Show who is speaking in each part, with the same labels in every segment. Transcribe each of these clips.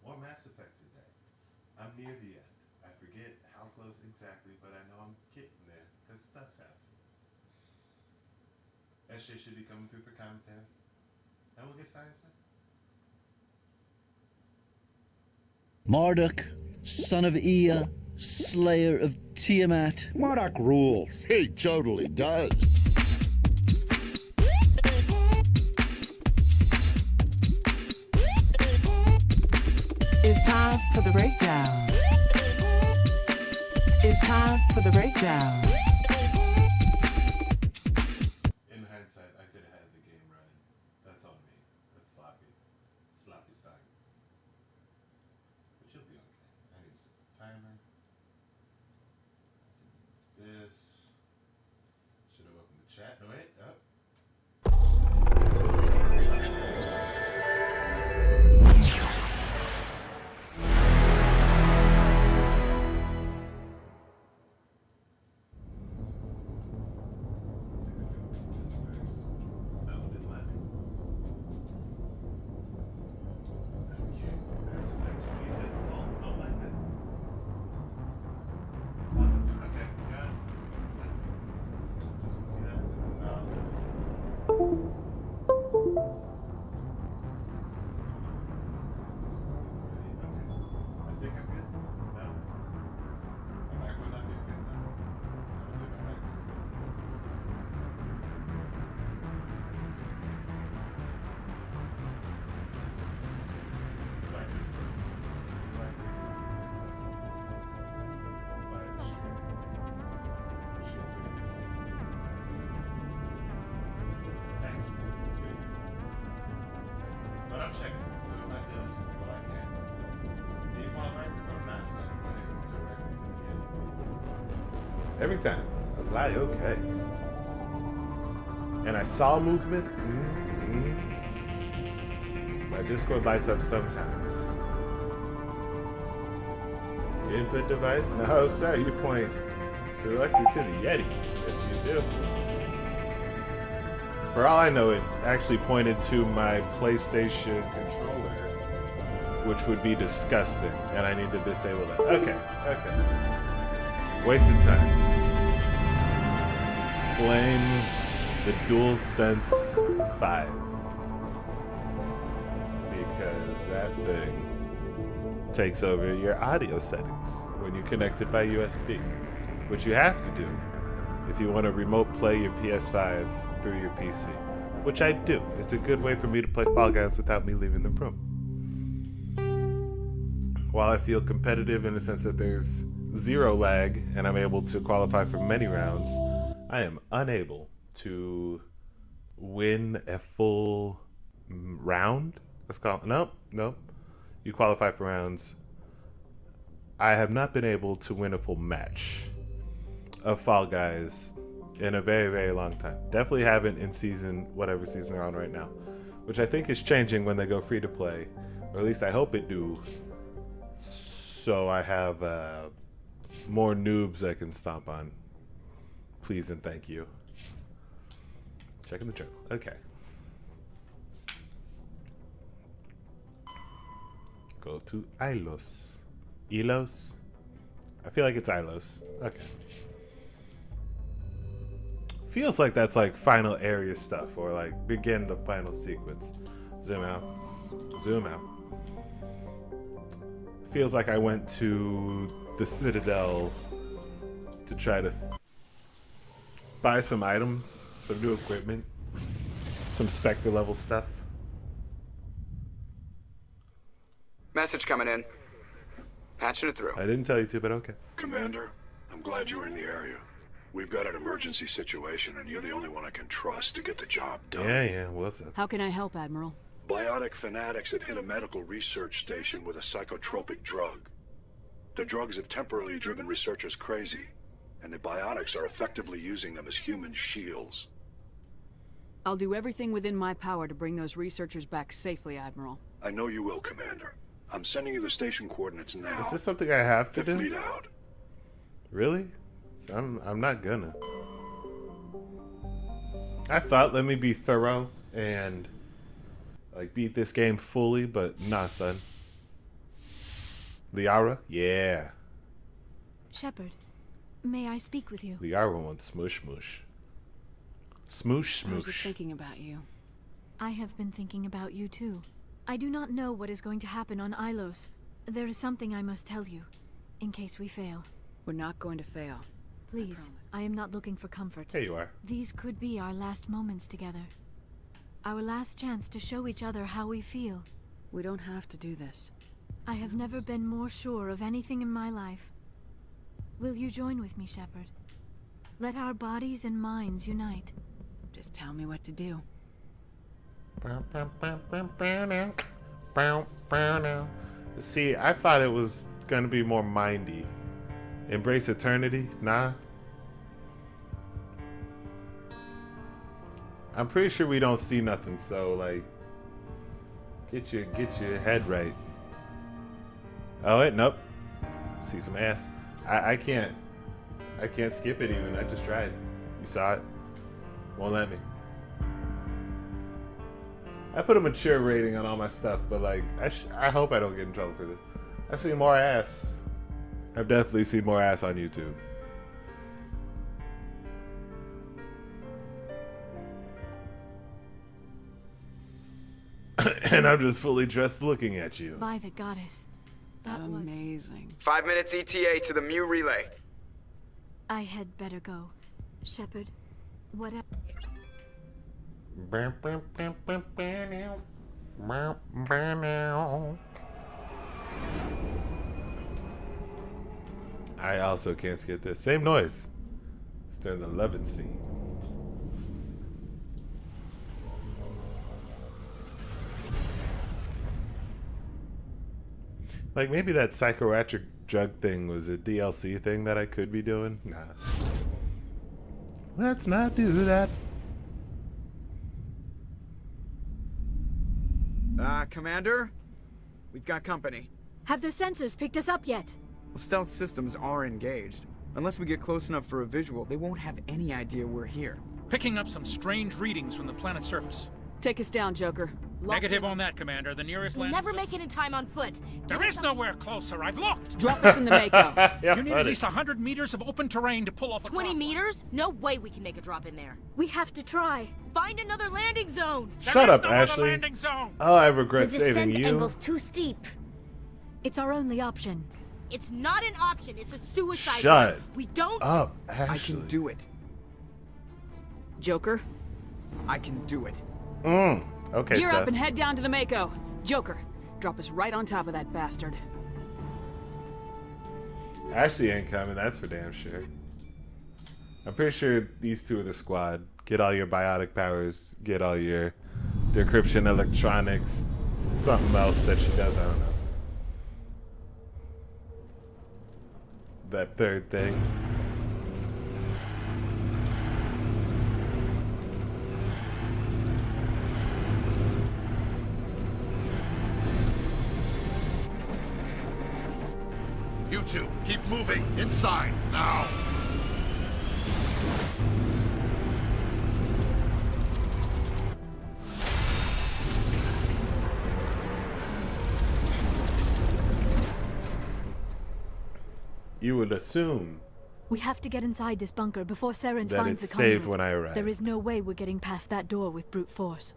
Speaker 1: More Mass Effect today. I'm near the end. I forget how close exactly, but I know I'm getting there because stuff's happening. That shit should be coming through for commentary. And we'll get science in.
Speaker 2: Marduk, son of Ea, slayer of Tiamat.
Speaker 3: Marduk rules. He totally does.
Speaker 4: It's time for the breakdown. It's time for the breakdown.
Speaker 1: In hindsight, I could have had the game running. That's on me. That's sloppy. Sloppy style. But you'll be okay. I need to set the timer. This. Should have opened the chat. No, wait. Up. Every time. I'm like, okay. And I saw movement. My Discord lights up sometimes. Input device? No, sir. You point directly to the Yeti. Yes, you do. For all I know, it actually pointed to my PlayStation controller, which would be disgusting, and I need to disable that. Okay. Wasted time. Blame the DualSense 5. Because that thing takes over your audio settings when you're connected by USB. Which you have to do if you want to remote play your PS5 through your PC. Which I do. It's a good way for me to play Fall Guys without me leaving the room. While I feel competitive in the sense that there's zero lag and I'm able to qualify for many rounds, I am unable to win a full round. Let's call it. Nope. You qualify for rounds. I have not been able to win a full match of Fall Guys in a very, very long time. Definitely haven't in whatever season they're on right now, which I think is changing when they go free to play, or at least I hope it do. So I have more noobs I can stomp on. Please and thank you. Checking the journal. Okay. Go to Ilos. Elos? I feel like it's Ilos. Okay. Feels like that's like final area stuff, or like begin the final sequence. Zoom out. Zoom out. Feels like I went to the Citadel to try to buy some items, some new equipment, some Spectre level stuff.
Speaker 5: Message coming in. Patching it through.
Speaker 1: I didn't tell you to, but okay.
Speaker 6: Commander, I'm glad you were in the area. We've got an emergency situation, and you're the only one I can trust to get the job done.
Speaker 1: Yeah, what's up?
Speaker 7: How can I help, Admiral?
Speaker 6: Biotic fanatics have hit a medical research station with a psychotropic drug. The drugs have temporarily driven researchers crazy, and the biotics are effectively using them as human shields.
Speaker 7: I'll do everything within my power to bring those researchers back safely, Admiral.
Speaker 6: I know you will, Commander. I'm sending you the station coordinates now.
Speaker 1: Is this something I have to do?
Speaker 6: Fleet out.
Speaker 1: Really? So I'm not gonna. I thought, let me be thorough and like beat this game fully, but nah, son. Liara? Yeah.
Speaker 8: Shepard, may I speak with you?
Speaker 1: Liara wants smoosh smoosh. Smoosh
Speaker 7: I was just
Speaker 1: smoosh.
Speaker 7: thinking about you.
Speaker 8: I have been thinking about you too. I do not know what is going to happen on Ilos. There is something I must tell you, in case we fail.
Speaker 7: We're not going to fail.
Speaker 8: Please, I am not looking for comfort.
Speaker 1: Here you are.
Speaker 8: These could be our last moments together. Our last chance to show each other how we feel.
Speaker 7: We don't have to do this.
Speaker 8: I have never been more sure of anything in my life. Will you join with me, Shepard? Let our bodies and minds unite.
Speaker 7: Just tell me what to do.
Speaker 1: See, I thought it was gonna be more mindy. Embrace eternity? Nah. I'm pretty sure we don't see nothing, so like get your head right. Oh wait, nope. See some ass. I can't skip it even. I just tried. You saw it. Won't let me. I put a mature rating on all my stuff, but like I hope I don't get in trouble for this. I've seen more ass. I've definitely seen more ass on YouTube. And I'm just fully dressed looking at you.
Speaker 8: By the goddess. That was...
Speaker 7: Amazing.
Speaker 5: 5 minutes ETA to the Mu relay.
Speaker 8: I had better go. Shepard, what else?
Speaker 1: I also can't skip this. Same noise. It's during the loving scene. Like maybe that psychoactive drug thing was a DLC thing that I could be doing. Nah. Let's not do that.
Speaker 5: Commander? We've got company.
Speaker 8: Have their sensors picked us up yet?
Speaker 5: Well, stealth systems are engaged. Unless we get close enough for a visual, they won't have any idea we're here.
Speaker 9: Picking up some strange readings from the planet's surface.
Speaker 7: Take us down, Joker.
Speaker 9: Negative on that, Commander. The nearest land.
Speaker 10: Never make it in time on foot.
Speaker 9: There is nowhere closer. I've looked.
Speaker 7: Drop us in the Mako.
Speaker 1: Yeah,
Speaker 9: You need at least 100 meters of open terrain to pull off a
Speaker 10: 20
Speaker 9: crosswalk.
Speaker 10: meters? No way we can make a drop in there.
Speaker 8: We have to try.
Speaker 10: Find another landing zone.
Speaker 1: Shut up,
Speaker 9: There is no other
Speaker 1: Ashley.
Speaker 9: landing zone.
Speaker 1: Oh, I regret saving you.
Speaker 10: angle's too steep.
Speaker 8: It's our only option.
Speaker 10: It's not an option. It's a suicide.
Speaker 1: Shut
Speaker 10: run. We don't.
Speaker 1: up,
Speaker 5: I
Speaker 1: Ashley.
Speaker 5: can do it.
Speaker 7: Joker,
Speaker 5: I can do it.
Speaker 1: Okay,
Speaker 7: gear
Speaker 1: Seth.
Speaker 7: up and head down to the Mako. Joker, drop us right on top of that bastard.
Speaker 1: Ashley ain't coming, that's for damn sure. I'm pretty sure these two are the squad. Get all your biotic powers, get all your decryption electronics, something else that she does, I don't know. That third thing.
Speaker 3: You two, keep moving. Inside, now.
Speaker 1: You would assume
Speaker 8: We have to get inside this bunker before Saren
Speaker 1: that
Speaker 8: finds
Speaker 1: it's
Speaker 8: the
Speaker 1: saved
Speaker 8: conduit.
Speaker 1: when I arrive.
Speaker 8: There is no way we're getting past that door with brute force.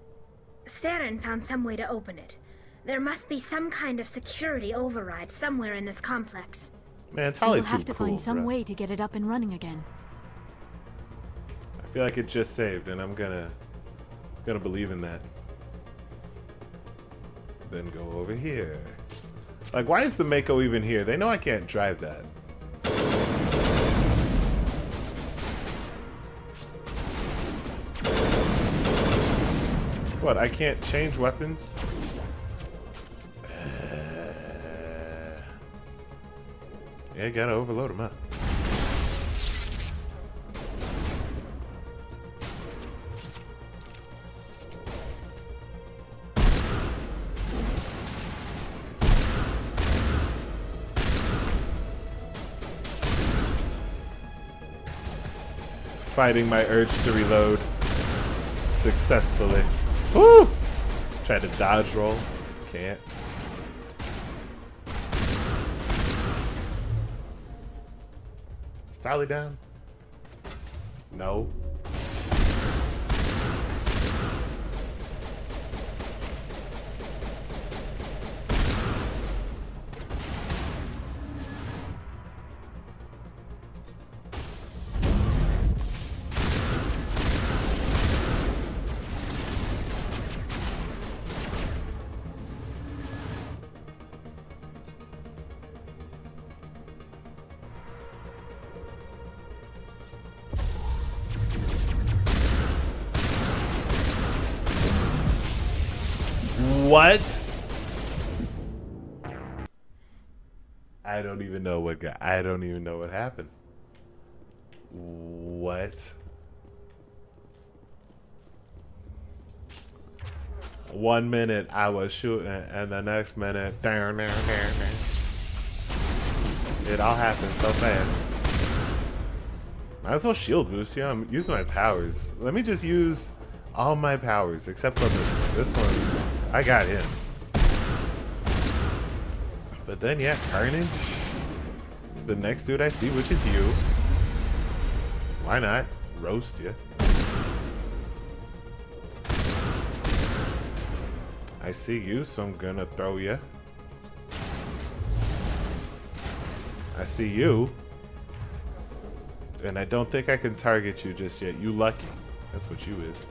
Speaker 11: Saren found some way to open it. There must be some kind of security override somewhere in this complex.
Speaker 1: Man, it's
Speaker 8: We
Speaker 1: probably
Speaker 8: will
Speaker 1: too
Speaker 8: have to
Speaker 1: cool,
Speaker 8: find some
Speaker 1: bro.
Speaker 8: way to get it up and running again.
Speaker 1: I feel like it just saved, and I'm gonna believe in that. Then go over here. Like, why is the Mako even here? They know I can't drive that. What? I can't change weapons? Yeah, gotta overload them up. Fighting my urge to reload successfully. Woo! Try to dodge roll. Can't. Is Tali down? No. What? I don't even know what happened. What? 1 minute I was shooting, and the next minute, it all happened so fast. Might as well shield boost. Yeah, I'm using my powers. Let me just use all my powers except for this one. This one, I got him. But then, yeah, Carnage to the next dude I see, which is you. Why not? Roast you. I see you, so I'm gonna throw you. I see you. And I don't think I can target you just yet. You lucky. That's what you is.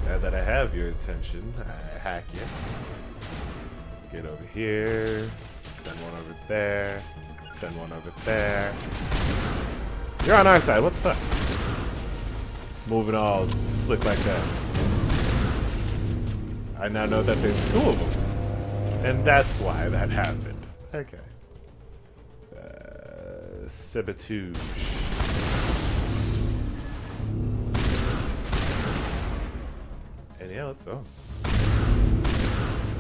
Speaker 1: Now that I have your attention, I hack you. Get over here. Send one over there. Send one over there. You're on our side. What the fuck? Moving all slick like that. I now know that there's two of them. And that's why that happened. Okay. Sabotage. And yeah, let's go.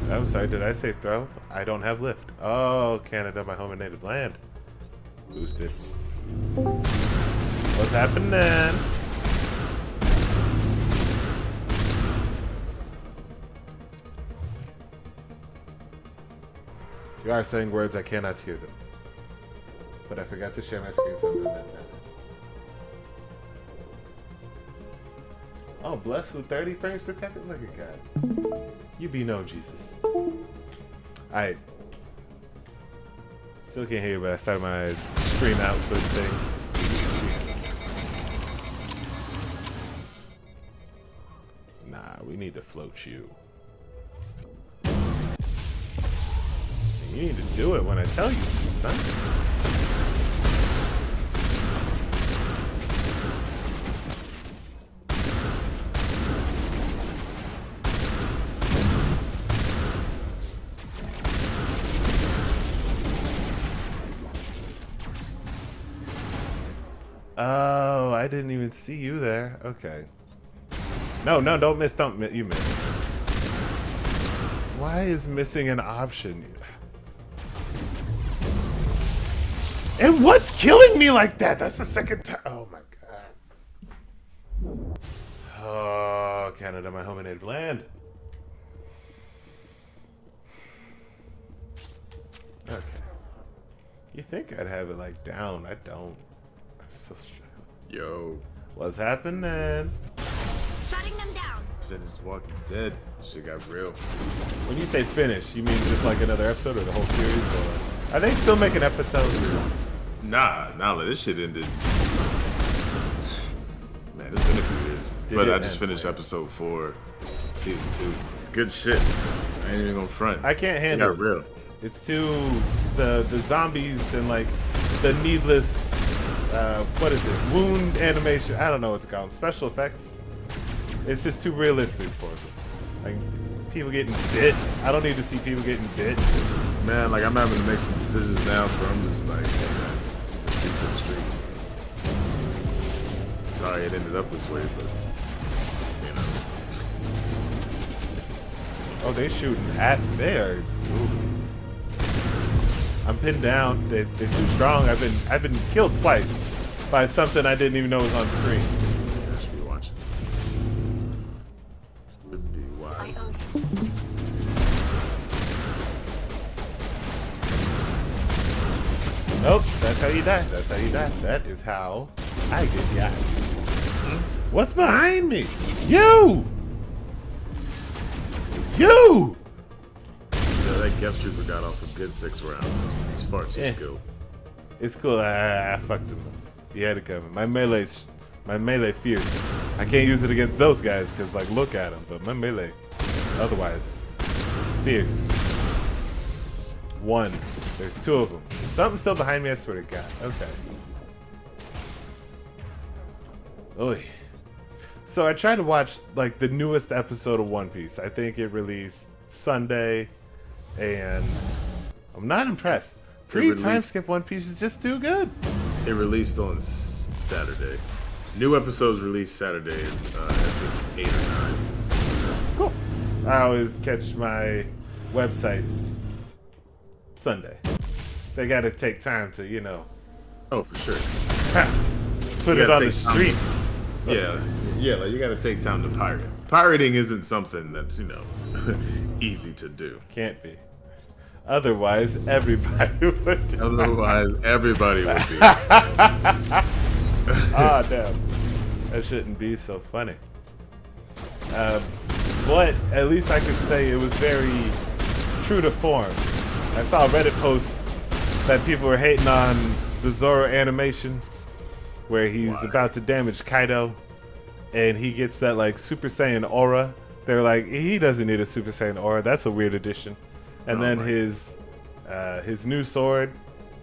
Speaker 1: I'm sorry, did I say throw? I don't have lift. Oh, Canada, my home and native land. Boosted. What's happening? You are saying words, I cannot hear them. But I forgot to share my screen, so I'm doing that now. Oh, blessed with 30 frames per second? Look at God. You be known, Jesus. I still can't hear you, but I started my screen output thing. Nah, we need to float you. You need to do it when I tell you to, son. Oh, I didn't even see you there. Okay. No, don't miss. You missed. Why is missing an option? And what's killing me like that? That's the second time. Oh my God. Oh, Canada, my home and native land. Okay. You think I'd have it like down? I don't. I'm so struggling.
Speaker 12: Yo.
Speaker 1: What's happening?
Speaker 11: Shutting them down.
Speaker 12: Finish Walking Dead. Shit got real.
Speaker 1: When you say finish, you mean just like another episode or the whole series? Or are they still making episodes?
Speaker 12: Nah, this shit ended. Man, it's been a few years. But I just finished episode 4, season 2. It's good shit. I ain't even gonna front.
Speaker 1: I can't handle it.
Speaker 12: Real.
Speaker 1: It's too the zombies and like the needless what is it? Wound animation. I don't know what to call them. Special effects. It's just too realistic for me. Like people getting bit. I don't need to see people getting bit.
Speaker 12: Man, like I'm having to make some decisions now, so I'm just like, hey, man, streets to the streets. Sorry it ended up this way, but you know.
Speaker 1: Oh, they shooting at there. I'm pinned down. They're too strong. I've been killed twice by something I didn't even know was on screen.
Speaker 12: I should be watching. Would be wise.
Speaker 1: Nope, that's how you die. That's how you die. That is how I get shot. What's behind me? You! You!
Speaker 12: Yeah, that Geth Trooper got off a good 6 rounds. He's far too skilled.
Speaker 1: It's cool. I fucked him up. He had it coming. My melee fierce. I can't use it against those guys because, like, look at him. But my melee, otherwise, fierce. One. There's 2 of them. There's something still behind me, I swear to God. Okay. Oy. So I tried to watch, like, the newest episode of One Piece. I think it released Sunday, and I'm not impressed. Pre-time skip One Piece is just too good.
Speaker 12: It released on Saturday. New episodes released Saturday, I think 8 or 9.
Speaker 1: Cool. I always catch my websites Sunday. They gotta take time to, you know.
Speaker 12: Oh, for sure.
Speaker 1: Put it on the streets.
Speaker 12: Yeah, like you gotta take time to pirate. Pirating isn't something that's, you know, easy to do.
Speaker 1: Can't be. Otherwise, everybody would do.
Speaker 12: Otherwise, everybody would be.
Speaker 1: Ah, damn. That shouldn't be so funny. But at least I could say it was very true to form. I saw Reddit posts that people were hating on the Zoro animation where he's about to damage Kaido and he gets that like Super Saiyan aura. They're like, he doesn't need a Super Saiyan aura. That's a weird addition. And then his new sword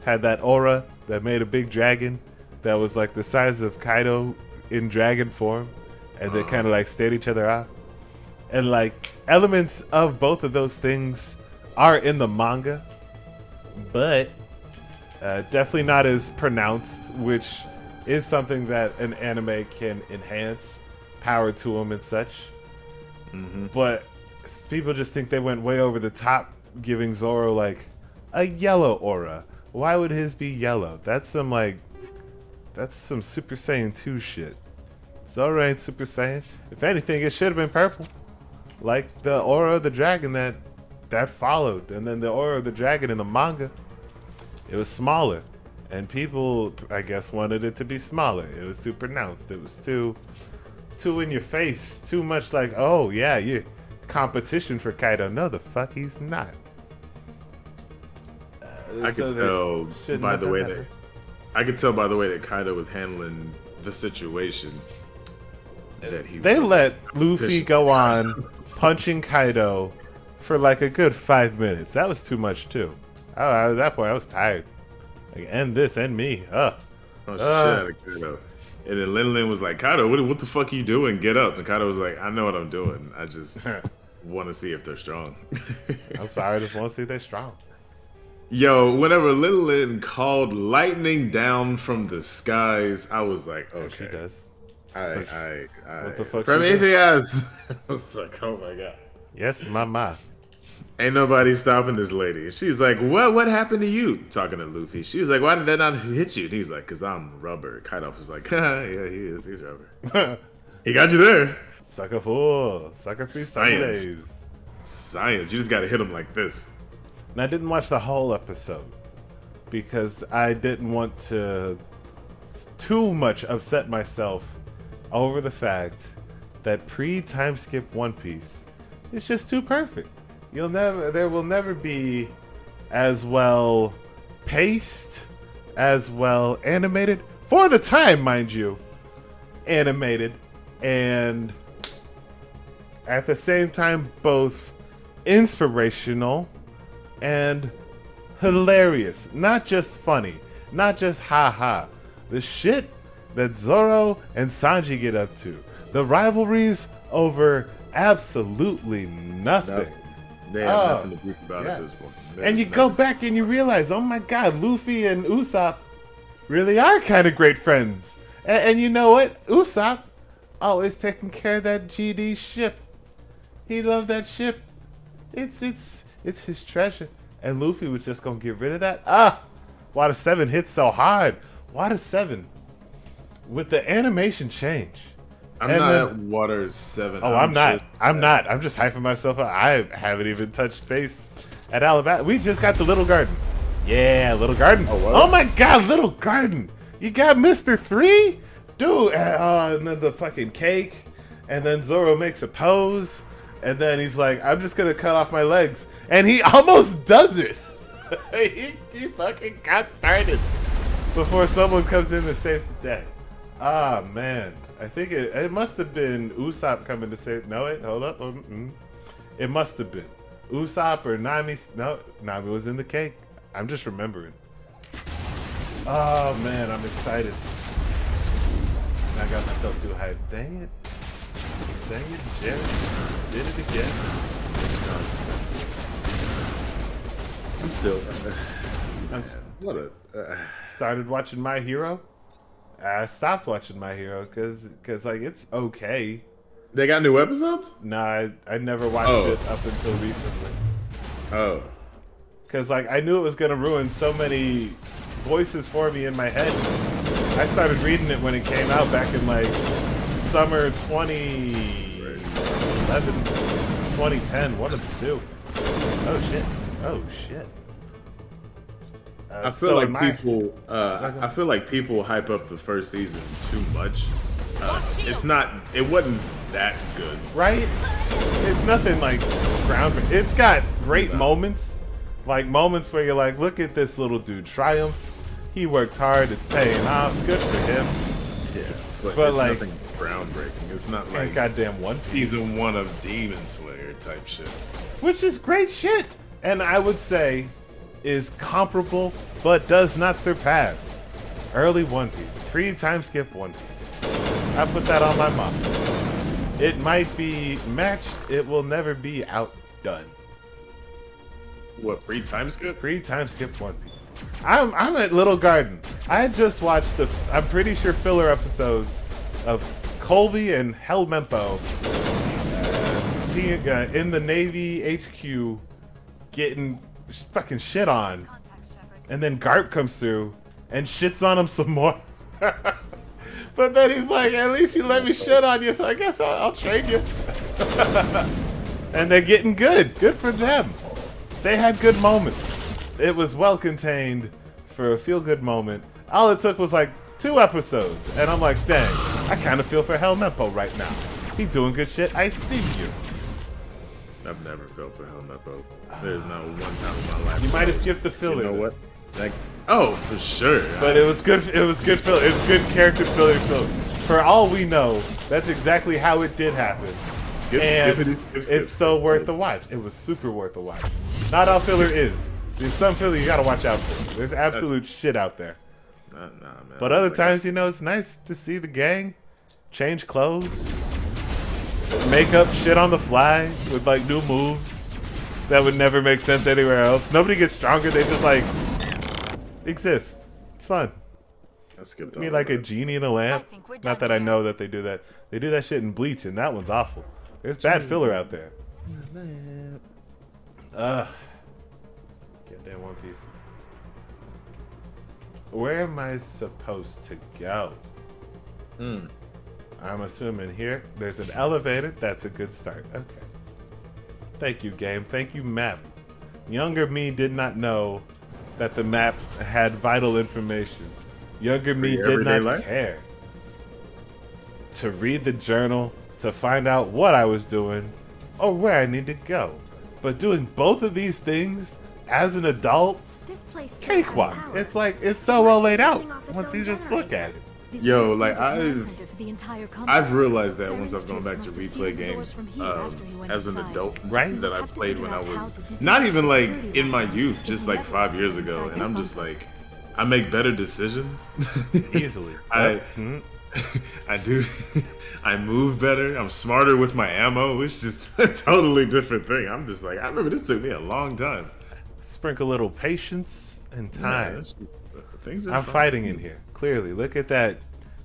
Speaker 1: had that aura that made a big dragon that was like the size of Kaido in dragon form, and they kind of like stayed each other off. And like elements of both of those things are in the manga, but definitely not as pronounced, which is something that an anime can enhance, power to them and such. But people just think they went way over the top, giving Zoro like a yellow aura. Why would his be yellow? That's some Super Saiyan 2 shit. Zoro ain't Super Saiyan. If anything, it should have been purple, like the aura of the dragon that followed. And then the aura of the dragon in the manga, it was smaller, and people, I guess, wanted it to be smaller. It was too pronounced. It was too in your face. Too much like, oh yeah, you competition for Kaido. No, the fuck he's not.
Speaker 12: I could tell by the way that Kaido was handling the situation. They
Speaker 1: let Luffy go on punching Kaido for like a good 5 minutes. That was too much too. At that point, I was tired. Like, end this, end me.
Speaker 12: Oh shit, Kaido. And then Lin was like, Kaido, what the fuck are you doing? Get up. And Kaido was like, I know what I'm doing. I just want to see if they're strong.
Speaker 1: I'm sorry, I just want to see if they're strong.
Speaker 12: Yo, whenever Lin called lightning down from the skies, I was like, okay.
Speaker 1: Yeah, she does.
Speaker 12: What
Speaker 1: the fuck?
Speaker 12: Prometheus! I was like, oh my god.
Speaker 1: Yes, mama.
Speaker 12: Ain't nobody stopping this lady. She's like, what happened to you? Talking to Luffy. She was like, why did that not hit you? And he's like, because I'm rubber. Kaido was like, yeah, he is. He's rubber. He got you there.
Speaker 1: Sucker fool. Sucker free Sundays.
Speaker 12: Science. You just got to hit him like this.
Speaker 1: And I didn't watch the whole episode because I didn't want to too much upset myself over the fact that pre-time skip One Piece is just too perfect. There will never be as well paced, as well animated, for the time, mind you, animated, and at the same time both inspirational and hilarious. Not just funny, not just haha. The shit that Zoro and Sanji get up to, the rivalries over absolutely nothing.
Speaker 12: They have nothing to beef about at this point.
Speaker 1: And you go back and you realize, oh my god, Luffy and Usopp really are kind of great friends. And you know what? Usopp always taking care of that GD ship. He loved that ship. It's his treasure. And Luffy was just gonna get rid of that. Water 7 hits so hard. Water 7 with the animation change.
Speaker 12: I'm not at Water 7.
Speaker 1: Oh, I'm not. I'm just hyping myself up. I haven't even touched base at Alabama. We just got to Little Garden Yeah, Little Garden.
Speaker 12: Oh, what?
Speaker 1: Oh my God, Little Garden. You got Mr. 3? Dude, and then the fucking cake. And then Zoro makes a pose. And then he's like, I'm just going to cut off my legs. And he almost does it. he fucking got started before someone comes in to save the day. Ah, man. I think it must have been Usopp coming to save... No, wait, hold up. It must have been Usopp or Nami. No, Nami was in the cake. I'm just remembering. Oh, man, I'm excited. I got myself too hyped. Dang it. Dang it, Jerry. Did it again.
Speaker 12: I'm still... what a...
Speaker 1: Started watching My Hero. I stopped watching My Hero because like, it's okay.
Speaker 12: They got new episodes?
Speaker 1: Nah, I never watched it up until recently.
Speaker 12: Oh.
Speaker 1: Because like, I knew it was going to ruin so many voices for me in my head. I started reading it when it came out back in like summer 2011, 2010, one of the two. Oh shit. Oh shit.
Speaker 12: I feel like people. I feel like people hype up the first season too much. It's not. It wasn't that good,
Speaker 1: right? It's nothing like groundbreaking. It's got great moments, like moments where you're like, look at this little dude triumph. He worked hard. It's paying off. Good for him.
Speaker 12: Yeah, but it's
Speaker 1: like
Speaker 12: nothing groundbreaking. It's not like
Speaker 1: goddamn One Piece.
Speaker 12: Season 1 of Demon Slayer type shit,
Speaker 1: which is great shit, and I would say is comparable but does not surpass early One Piece, pre-time skip One Piece. I put that on my mom. It might be matched. It will never be outdone.
Speaker 12: What, pre-time skip?
Speaker 1: Pre-time skip One Piece. I'm at Little Garden. I just watched I'm pretty sure filler episodes of Colby and Helmeppo in the Navy HQ getting fucking shit on, and then Garp comes through and shits on him some more. But then he's like, at least you let me shit on you, so I guess I'll trade you. And they're getting good. Good for them. They had good moments. It was well contained for a feel-good moment. All it took was like 2 episodes, and I'm like, dang, I kind of feel for Helmeppo right now. He doing good shit. I see you.
Speaker 12: I've never felt for Helmeppo. There's not one time in my life.
Speaker 1: You might have skipped the filler.
Speaker 12: You know what? Like, oh, for sure.
Speaker 1: But it was good. It was good filler. It was good character filler. For all we know, that's exactly how it did happen.
Speaker 12: Skip.
Speaker 1: It's so worth the watch. It was super worth the watch. Not all filler is. There's some filler you gotta watch out for. There's absolute shit out there.
Speaker 12: Nah, man.
Speaker 1: But other times, you know, it's nice to see the gang change clothes, make up shit on the fly with like new moves that would never make sense anywhere else. Nobody gets stronger. They just like exist. It's fun.
Speaker 12: I skipped
Speaker 1: me like a genie in a lamp. Not that I know that they do that. They do that shit in Bleach, and that one's awful. There's bad filler out there. Goddamn One Piece. Where am I supposed to go? I'm assuming here. There's an elevator. That's a good start. Okay. Thank you, game. Thank you, map. Younger me did not know that the map had vital information. Younger me did not care to read the journal to find out what I was doing or where I need to go. But doing both of these things as an adult, cakewalk. It's like, it's so well laid out once you just look at it.
Speaker 12: Yo, like I've realized that once I've gone back to replay games as an adult,
Speaker 1: right?
Speaker 12: That I played when I was not even like in my youth, just like 5 years ago, and I'm just like, I make better decisions
Speaker 1: easily.
Speaker 12: I do. I move better. I'm smarter with my ammo. It's just a totally different thing. I'm just like, I remember this took me a long time.
Speaker 1: Sprinkle a little patience and time.
Speaker 12: Things are
Speaker 1: I'm
Speaker 12: fun.
Speaker 1: fighting in here. Clearly, look at that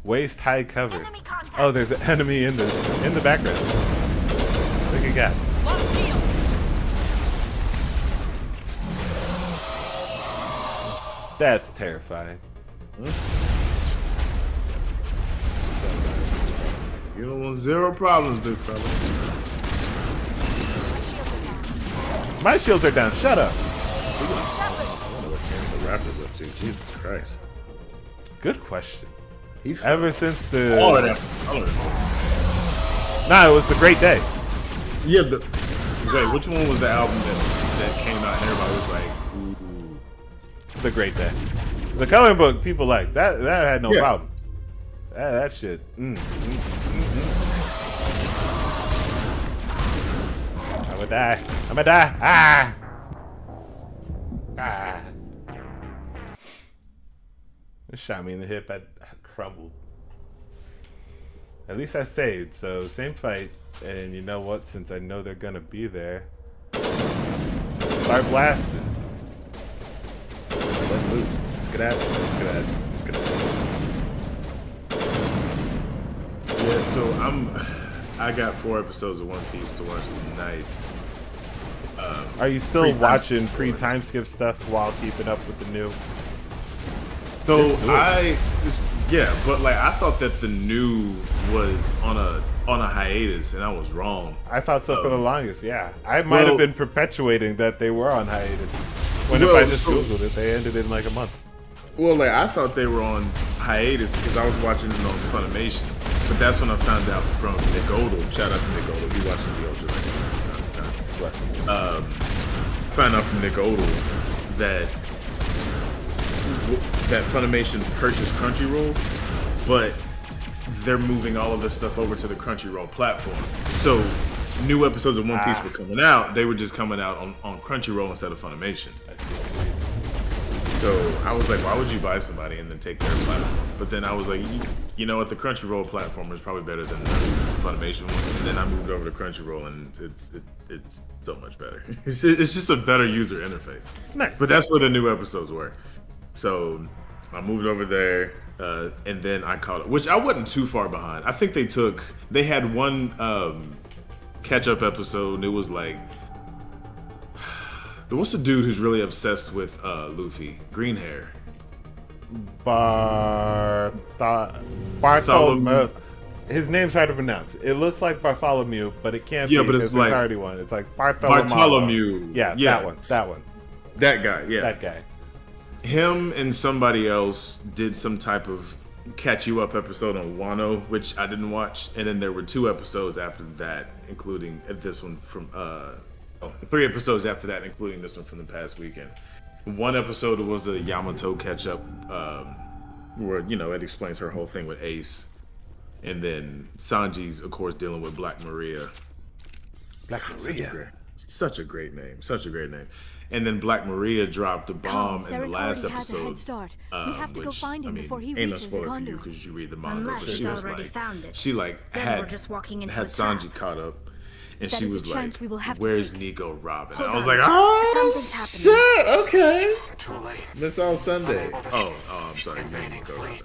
Speaker 1: waist-high cover. Oh, there's an enemy in the background. Look at that. That's terrifying.
Speaker 12: You don't want 0 problems, big fella.
Speaker 1: My shields are down. Shut up.
Speaker 12: Raptors up to? Jesus Christ.
Speaker 1: Good question.
Speaker 12: He's
Speaker 1: Ever since the
Speaker 12: all of that.
Speaker 1: Nah, it was the Great Day.
Speaker 12: Yeah, wait, which one was the album that came out and everybody was like, ooh.
Speaker 1: The Great Day. The coloring book, people like that. That had no problems. That shit. I'ma die. I'ma die. Ah. It shot me in the hip. I crumbled. At least I saved. So same fight. And you know what? Since I know they're gonna be there, start blasting.
Speaker 12: Let loose. Skedaddle. Yeah, so I got 4 episodes of One Piece to watch tonight.
Speaker 1: Are you still watching pre-time skip stuff while keeping up with the new?
Speaker 12: So but like I thought that the new was on a hiatus, and I was wrong.
Speaker 1: I thought so for the longest. Yeah, I might have been perpetuating that they were on hiatus. When if I just googled it, they ended in like a month.
Speaker 12: Well, like I thought they were on hiatus because I was watching it on Funimation, but that's when I found out from Nick Odell. Shout out to Nick Odell. He watches the Ultra from time to time. Found out from Nick Odell that Funimation purchased Crunchyroll, but they're moving all of this stuff over to the Crunchyroll platform. So new episodes of One Piece were coming out. They were just coming out on Crunchyroll instead of Funimation.
Speaker 1: I see.
Speaker 12: So I was like, why would you buy somebody and then take their platform? But then I was like, you know what? The Crunchyroll platform is probably better than the Funimation one. And then I moved over to Crunchyroll, and it's so much better. It's just a better user interface.
Speaker 1: Nice.
Speaker 12: But that's where the new episodes were. So I moved over there, and then I caught it, which I wasn't too far behind. I think they had one catch-up episode. It was like, what's the dude who's really obsessed with Luffy? Green hair.
Speaker 1: Bartholomew. His name's hard to pronounce. It looks like Bartholomew, but it can't be
Speaker 12: but
Speaker 1: because
Speaker 12: it's
Speaker 1: there's
Speaker 12: like
Speaker 1: already one. It's like Bartholomew.
Speaker 12: Bartholomew.
Speaker 1: Yeah, that one.
Speaker 12: That guy, yeah.
Speaker 1: That guy.
Speaker 12: Him and somebody else did some type of catch you up episode on Wano, which I didn't watch. And then there were 2 episodes after that, including this one from 3 episodes after that, including this one from the past weekend. One episode was a Yamato catch up, where it explains her whole thing with Ace, and then Sanji's of course dealing with Black Maria. Such a great name. And then Black Maria dropped a bomb in the last episode.
Speaker 8: We have to go find him before he
Speaker 12: ain't
Speaker 8: reaches
Speaker 12: no
Speaker 8: the
Speaker 12: spoiler for you
Speaker 8: conduit.
Speaker 12: because you read the manga.
Speaker 11: Unless
Speaker 12: But
Speaker 11: she's already found it.
Speaker 12: She like
Speaker 11: Then we're just walking into a
Speaker 12: Sanji
Speaker 11: trap.
Speaker 12: caught up, and
Speaker 8: That
Speaker 12: she
Speaker 8: is a
Speaker 12: was
Speaker 8: chance
Speaker 12: like,
Speaker 8: we will have to
Speaker 12: "Where's
Speaker 8: take."
Speaker 12: Nico Robin?"
Speaker 11: Hold
Speaker 12: I was
Speaker 11: on.
Speaker 12: like, "Oh
Speaker 11: Something's
Speaker 12: shit, okay."
Speaker 3: Too late.
Speaker 12: Miss All Sunday. Oh, I'm sorry. You mean Nico Robin.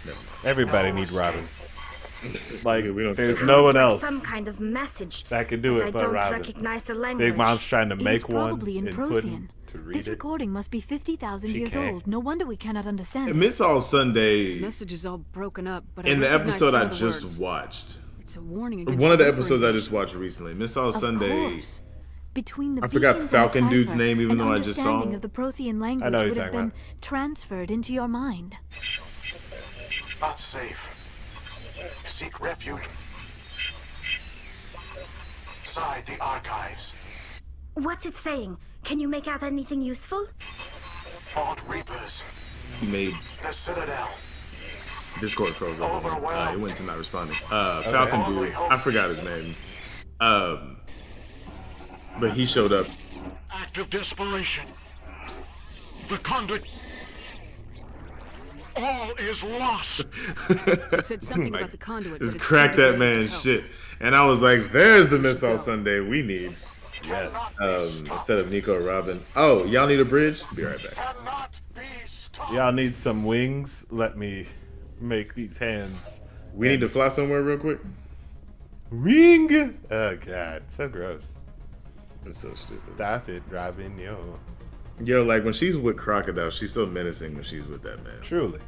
Speaker 12: Never mind.
Speaker 1: Everybody needs Robin. Like,
Speaker 12: We don't
Speaker 1: there's
Speaker 12: care.
Speaker 1: no one
Speaker 11: Like
Speaker 1: else
Speaker 11: some kind of message.
Speaker 1: that can do
Speaker 11: but
Speaker 1: it
Speaker 11: I
Speaker 1: but
Speaker 11: don't
Speaker 1: Robin.
Speaker 11: recognize the language.
Speaker 1: Big Mom's trying to
Speaker 8: It is
Speaker 1: make one
Speaker 8: probably in
Speaker 1: and
Speaker 8: Prothean.
Speaker 1: to read
Speaker 8: This
Speaker 1: it.
Speaker 8: recording must be 50,000
Speaker 1: She
Speaker 8: years
Speaker 1: can't.
Speaker 8: old. No wonder we cannot understand it.
Speaker 12: Miss All Sunday.
Speaker 7: The message is all broken up, but I
Speaker 12: In the
Speaker 7: recognize
Speaker 12: episode
Speaker 7: some
Speaker 12: I
Speaker 7: of the
Speaker 12: just
Speaker 7: words.
Speaker 12: watched,
Speaker 7: It's a warning against
Speaker 12: one of the
Speaker 7: tampering.
Speaker 12: episodes I just watched recently, Miss All
Speaker 8: Of
Speaker 12: Sunday.
Speaker 8: course. Between the
Speaker 12: I forgot
Speaker 8: beacons
Speaker 12: Falcon
Speaker 8: and the
Speaker 12: dude's
Speaker 8: cipher,
Speaker 12: name, even
Speaker 8: an
Speaker 12: though I just saw
Speaker 8: understanding
Speaker 12: him.
Speaker 8: of the Prothean language
Speaker 1: I know
Speaker 8: would
Speaker 1: what you're
Speaker 8: have
Speaker 1: talking
Speaker 8: been transferred into your mind.
Speaker 3: Not safe. Seek refuge. Inside the archives.
Speaker 11: What's it saying? Can you make out anything useful?
Speaker 3: Fought Reapers.
Speaker 12: He made
Speaker 3: The Citadel.
Speaker 12: Discord froze up.
Speaker 3: Overwhelmed.
Speaker 12: It went to not responding. Falcon dude, I forgot his name. But he showed up.
Speaker 3: Act of desperation. The conduit. All is lost.
Speaker 7: It said something
Speaker 12: Like,
Speaker 7: about the conduit.
Speaker 12: Just
Speaker 7: but it's
Speaker 12: crack
Speaker 7: too
Speaker 12: that
Speaker 7: late
Speaker 12: man's
Speaker 7: to help.
Speaker 12: shit. And I was like, there's the Miss All Sunday we need.
Speaker 1: Yes.
Speaker 12: Instead of Nico Robin. Oh, y'all need a bridge? Be right back.
Speaker 3: Cannot be stopped.
Speaker 1: Y'all need some wings? Let me make these hands.
Speaker 12: We need to fly somewhere real quick.
Speaker 1: Wing! Oh god, so gross.
Speaker 12: It's so stupid.
Speaker 1: Stop it, Robin, yo.
Speaker 12: Yo, like when she's with Crocodile, she's so menacing when she's with that man.
Speaker 1: Truly.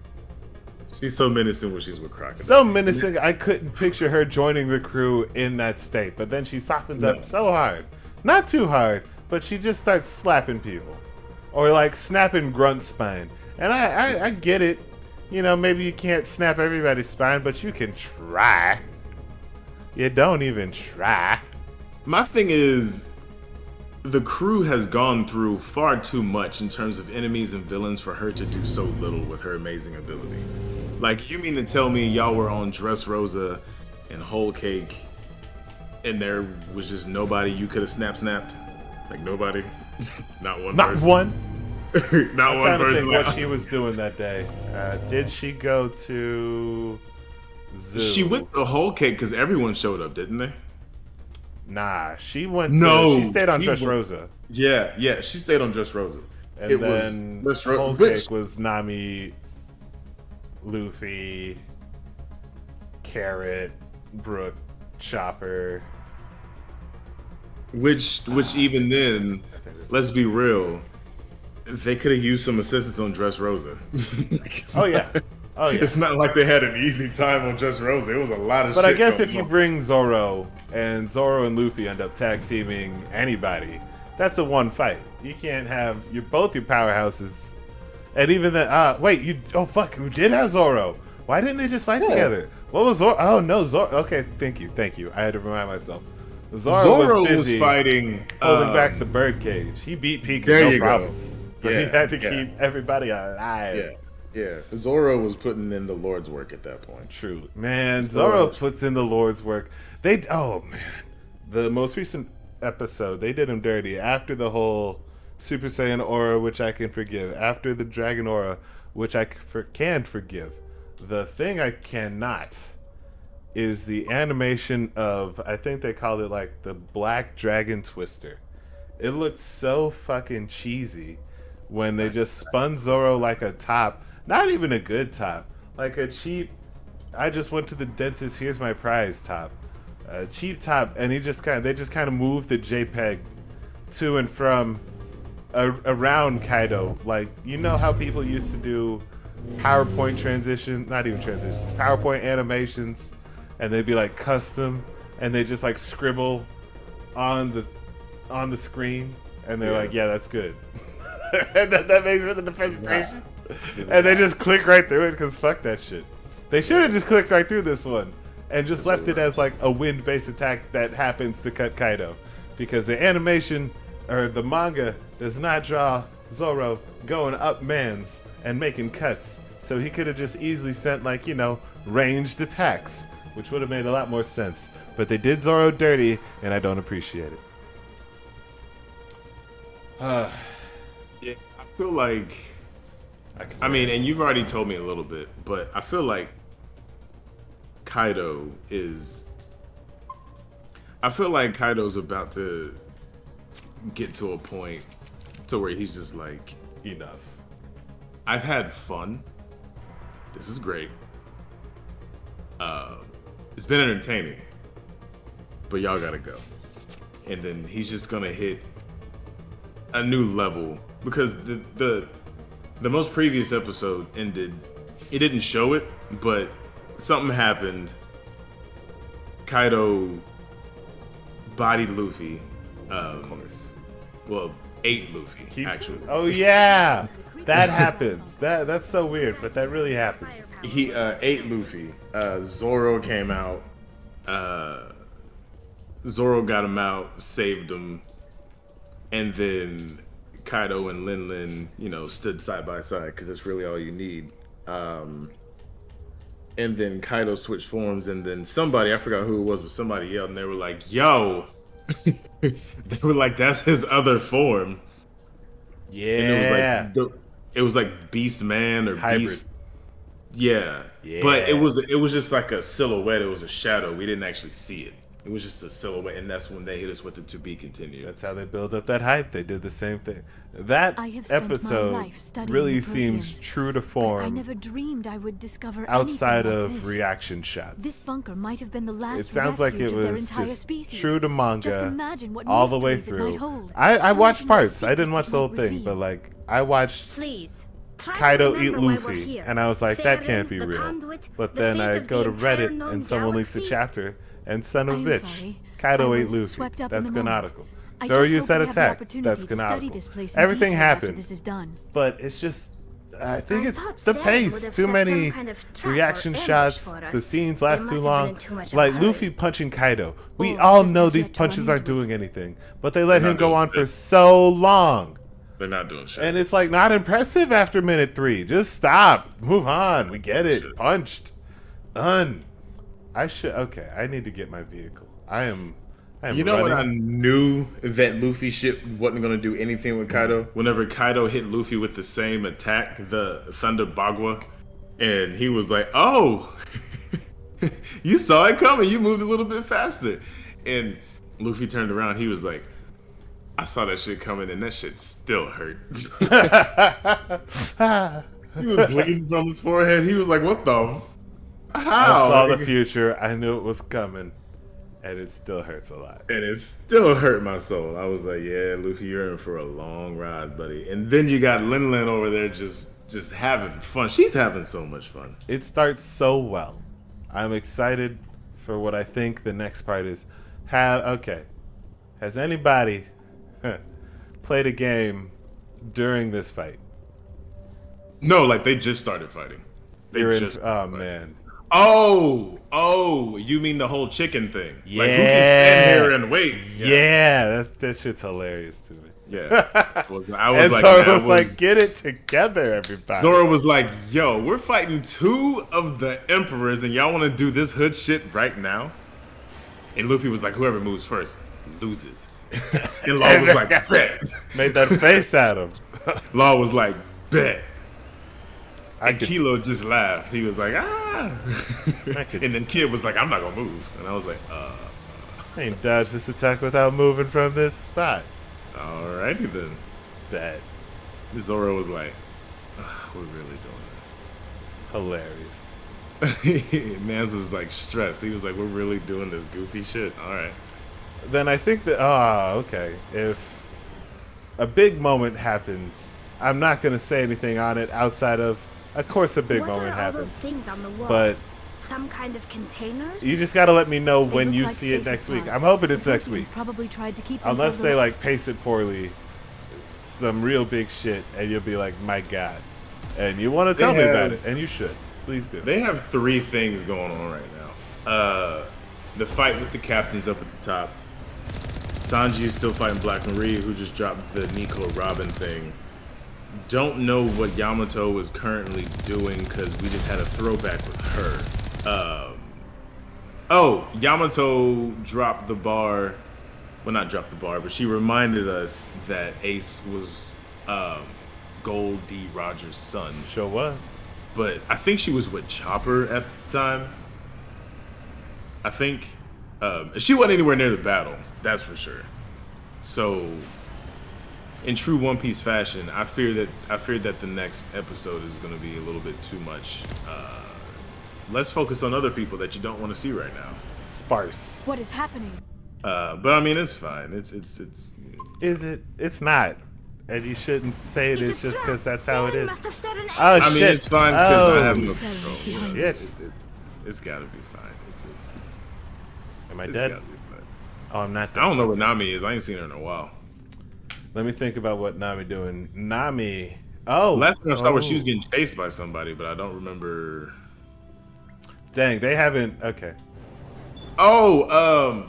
Speaker 12: She's so menacing when she's with Crocodile.
Speaker 1: So menacing, I couldn't picture her joining the crew in that state, but then she softens up so hard. Not too hard, but she just starts slapping people. or like snapping grunt spine. And I get it. You know, maybe you can't snap everybody's spine, but you can try. You don't even try.
Speaker 12: My thing is, the crew has gone through far too much in terms of enemies and villains for her to do so little with her amazing ability. Like, you mean to tell me y'all were on Dressrosa and Whole Cake and there was just nobody you could have snapped? Like, nobody? Not one person?
Speaker 1: One.
Speaker 12: Not
Speaker 1: I'm
Speaker 12: one
Speaker 1: trying to
Speaker 12: person.
Speaker 1: think what she was doing that day. Did she go to Zoo?
Speaker 12: She went to Whole Cake because everyone showed up, didn't they?
Speaker 1: Nah, she went.
Speaker 12: No,
Speaker 1: she stayed on Dressrosa.
Speaker 12: Yeah, she stayed on Dressrosa.
Speaker 1: And
Speaker 12: it
Speaker 1: then
Speaker 12: was
Speaker 1: Whole Cake was Nami, Luffy, Carrot, Brooke, Chopper.
Speaker 12: Which even then, let's be real, they could have used some assistance on Dressrosa.
Speaker 1: Oh yeah.
Speaker 12: It's not like they had an easy time on Dressrosa. It was a lot of shit.
Speaker 1: But I guess if
Speaker 12: going
Speaker 1: you
Speaker 12: on.
Speaker 1: bring Zoro and Luffy end up tag teaming anybody, that's a one fight. You can't have both your powerhouses. And even then, wait, you did have Zoro. Why didn't they just fight together? What was Zoro? Oh no, Zoro. Okay, thank you. I had to remind myself. Zoro was busy
Speaker 12: fighting,
Speaker 1: holding back the birdcage. He beat Pika,
Speaker 12: there
Speaker 1: no
Speaker 12: you
Speaker 1: problem.
Speaker 12: go.
Speaker 1: But
Speaker 12: Yeah,
Speaker 1: he had to
Speaker 12: yeah.
Speaker 1: keep everybody alive.
Speaker 12: Yeah. Zoro was putting in the Lord's work at that point.
Speaker 1: True, man. Zoro puts in the Lord's work. The most recent episode, they did him dirty after the whole Super Saiyan aura, which I can forgive. After the Dragon aura, which I can forgive. The thing I cannot is the animation of, I think they called it like the Black Dragon Twister. It looked so fucking cheesy when they just spun Zoro like a top. Not even a good top. Like a cheap, I just went to the dentist, here's my prize top. A cheap top, and they just kind of moved the JPEG to and from around Kaido. Like, you know how people used to do PowerPoint PowerPoint animations, and they'd be like custom, and they just like scribble on the screen, and they're like, yeah, that's good. And that makes it in the presentation. And they just click right through it because fuck that shit. They should have just clicked right through this one and just left it as like a wind-based attack that happens to cut Kaido, because the animation or the manga does not draw Zoro going up mans and making cuts. So he could have just easily sent like, ranged attacks, which would have made a lot more sense. But they did Zoro dirty, and I don't appreciate it.
Speaker 12: Yeah, I feel like, and you've already told me a little bit, but I feel like Kaido's about to get to a point to where he's just like,
Speaker 1: enough.
Speaker 12: I've had fun. This is great. It's been entertaining, but y'all gotta go. And then he's just gonna hit a new level, because the most previous episode ended, it didn't show it, but something happened. Kaido bodied Luffy.
Speaker 1: Of course.
Speaker 12: Well, ate Luffy, actually.
Speaker 1: Oh yeah, that happens. That's so weird, but that really happens.
Speaker 12: He ate Luffy. Zoro came out. Zoro got him out, saved him, and then Kaido and Lin, stood side by side, because that's really all you need. And then Kaido switched forms, and then somebody, I forgot who it was, but somebody yelled, and they were like, yo! They were like, that's his other form.
Speaker 1: Yeah.
Speaker 12: And it was like Beast Man or
Speaker 1: Hybrid.
Speaker 12: Beast. Yeah. But it was just like a silhouette. It was a shadow. We didn't actually see it. It was just a silhouette, and that's when they hit us with the to be continued.
Speaker 1: That's how they build up that hype. They did the same thing. That
Speaker 8: I have spent my
Speaker 1: episode
Speaker 8: life studying
Speaker 1: really
Speaker 8: the
Speaker 1: seems
Speaker 8: Protheans,
Speaker 1: true to
Speaker 8: but I
Speaker 1: form
Speaker 8: never dreamed I would discover
Speaker 1: outside
Speaker 8: anything
Speaker 1: of
Speaker 8: like this.
Speaker 1: reaction shots.
Speaker 8: This bunker might have been the last
Speaker 1: It sounds like
Speaker 8: refuge
Speaker 1: it
Speaker 8: of their
Speaker 1: was
Speaker 8: entire
Speaker 1: just
Speaker 8: species.
Speaker 1: true to
Speaker 8: Just
Speaker 1: manga
Speaker 8: imagine what
Speaker 1: all the way
Speaker 8: mysteries it might
Speaker 1: through.
Speaker 8: hold.
Speaker 1: I watched
Speaker 8: Imagine what
Speaker 1: parts. I didn't watch
Speaker 8: secrets
Speaker 1: the
Speaker 8: it
Speaker 1: whole
Speaker 8: might
Speaker 1: thing,
Speaker 8: reveal.
Speaker 1: but like I watched
Speaker 11: Please.
Speaker 1: Kaido eat Luffy, and I was like, that can't be real. But then I go to Reddit and someone links the chapter, and son of a bitch, Kaido ate Luffy. That's canonical. Zoro
Speaker 8: just
Speaker 1: used
Speaker 8: hope
Speaker 1: that
Speaker 8: we have the
Speaker 1: attack.
Speaker 8: opportunity
Speaker 1: That's
Speaker 8: to study
Speaker 1: canonical.
Speaker 8: this place in
Speaker 1: Everything
Speaker 8: detail after
Speaker 1: happened,
Speaker 8: this is done.
Speaker 1: but it's just. I think
Speaker 11: I
Speaker 1: it's
Speaker 11: thought
Speaker 1: the
Speaker 11: Sam
Speaker 1: pace.
Speaker 11: would have
Speaker 1: Too
Speaker 11: set
Speaker 1: many
Speaker 11: some kind of trap or
Speaker 1: reaction
Speaker 11: ambush
Speaker 1: shots.
Speaker 11: for us.
Speaker 1: The scenes
Speaker 11: There
Speaker 1: last
Speaker 11: must
Speaker 1: too
Speaker 11: have
Speaker 1: long.
Speaker 11: been in too much of a
Speaker 1: Like
Speaker 11: hurry.
Speaker 1: Luffy punching Kaido. We
Speaker 8: Or
Speaker 1: all
Speaker 8: just
Speaker 1: know
Speaker 8: have
Speaker 1: these
Speaker 8: yet to run
Speaker 1: punches aren't
Speaker 8: into it.
Speaker 1: doing anything, but they let
Speaker 12: They're
Speaker 1: him
Speaker 12: not
Speaker 1: go
Speaker 12: doing
Speaker 1: on for
Speaker 12: shit.
Speaker 1: so long.
Speaker 12: They're not doing shit.
Speaker 1: And it's like not impressive after minute 3. Just stop. Move on. We get it.
Speaker 12: Shit.
Speaker 1: Punched. Done. I should. Okay. I need to get my vehicle. I am
Speaker 12: You know when I
Speaker 1: running.
Speaker 12: knew that Luffy shit wasn't gonna do anything with Kaido? Whenever Kaido hit Luffy with the same attack, the Thunder Bagua, and he was like, "Oh, you saw it coming. You moved a little bit faster." And Luffy turned around. He was like, "I saw that shit coming, and that shit still hurt." He was bleeding from his forehead. He was like, "What the? How?"
Speaker 1: I saw the future. I knew it was coming. And it still hurts a lot.
Speaker 12: And it still hurt my soul. I was like, yeah, Luffy, you're in for a long ride, buddy. And then you got Lin Lin over there just having fun. She's having so much fun.
Speaker 1: It starts so well. I'm excited for what I think the next part is. Okay. Has anybody played a game during this fight?
Speaker 12: No, like they just started fighting.
Speaker 1: Oh, man.
Speaker 12: Oh, you mean the whole chicken thing?
Speaker 1: Yeah.
Speaker 12: Like, who can stand here and wait?
Speaker 1: Yeah, that shit's hilarious to me.
Speaker 12: Yeah. I was
Speaker 1: And
Speaker 12: like,
Speaker 1: Zoro
Speaker 12: man,
Speaker 1: was like, get it together, everybody.
Speaker 12: Zoro was like, yo, we're fighting 2 of the emperors and y'all want to do this hood shit right now? And Luffy was like, whoever moves first loses. And Law was like, bet.
Speaker 1: Made that face at him.
Speaker 12: Law was like, bet.
Speaker 1: I
Speaker 12: And
Speaker 1: could-
Speaker 12: Kilo just laughed. He was like, ah. And then Kid was like, I'm not going to move. And I was like,
Speaker 1: I ain't dodged this attack without moving from this spot.
Speaker 12: alrighty then.
Speaker 1: That
Speaker 12: Zoro was like, we're really
Speaker 1: hilarious.
Speaker 12: doing this. Mans was like stressed. He was like, we're really doing this goofy shit. All right.
Speaker 1: Then I think that okay. If a big moment happens, I'm not gonna say anything on it outside of course a big
Speaker 11: What
Speaker 1: moment
Speaker 11: are all those
Speaker 1: happens.
Speaker 11: things on the wall?
Speaker 1: But
Speaker 11: some kind of containers?
Speaker 1: you just gotta let me know
Speaker 8: They
Speaker 1: when
Speaker 8: look
Speaker 1: you
Speaker 8: like
Speaker 1: see it
Speaker 8: stasis
Speaker 1: next week.
Speaker 8: pods.
Speaker 1: I'm hoping
Speaker 8: The
Speaker 1: it's next
Speaker 8: Proteans
Speaker 1: week.
Speaker 8: Probably tried to keep
Speaker 1: Unless
Speaker 8: themselves
Speaker 1: they
Speaker 8: alive.
Speaker 1: like pace it poorly, some real big shit, and you'll be like, my god. And you want to tell me about it, and you should. Please do.
Speaker 12: They have 3 things going on right now. The fight with the captains up at the top. Sanji is still fighting Black Maria, who just dropped the Nico Robin thing. Don't know what Yamato is currently doing because we just had a throwback with her. Yamato dropped the bar. Well, not dropped the bar, but she reminded us that Ace was Gold D. Rogers' son.
Speaker 1: Sure was.
Speaker 12: But I think she was with Chopper at the time. I think she wasn't anywhere near the battle. That's for sure. So, in true One Piece fashion, I fear that the next episode is going to be a little bit too much. Let's focus on other people that you don't want to see right now.
Speaker 1: Sparse.
Speaker 8: What is happening?
Speaker 12: But I mean, it's fine. It's.
Speaker 1: Is it? It's not. And you shouldn't say it is just because that's how it is.
Speaker 11: Must have said an
Speaker 1: Oh,
Speaker 12: I mean,
Speaker 1: shit.
Speaker 12: it's fine because I have no
Speaker 8: Said it was
Speaker 12: control.
Speaker 8: behind
Speaker 1: Yes.
Speaker 12: It's got to be fine.
Speaker 1: Am I
Speaker 12: It's
Speaker 1: dead?
Speaker 12: gotta be fine.
Speaker 1: Oh, I'm not dead.
Speaker 12: I don't know what Nami is. I ain't seen her in a while.
Speaker 1: Let me think about what Nami doing. Nami. Oh.
Speaker 12: Last time I saw her, she was getting chased by somebody, but I don't remember.
Speaker 1: Dang, they haven't. Okay.
Speaker 12: Oh,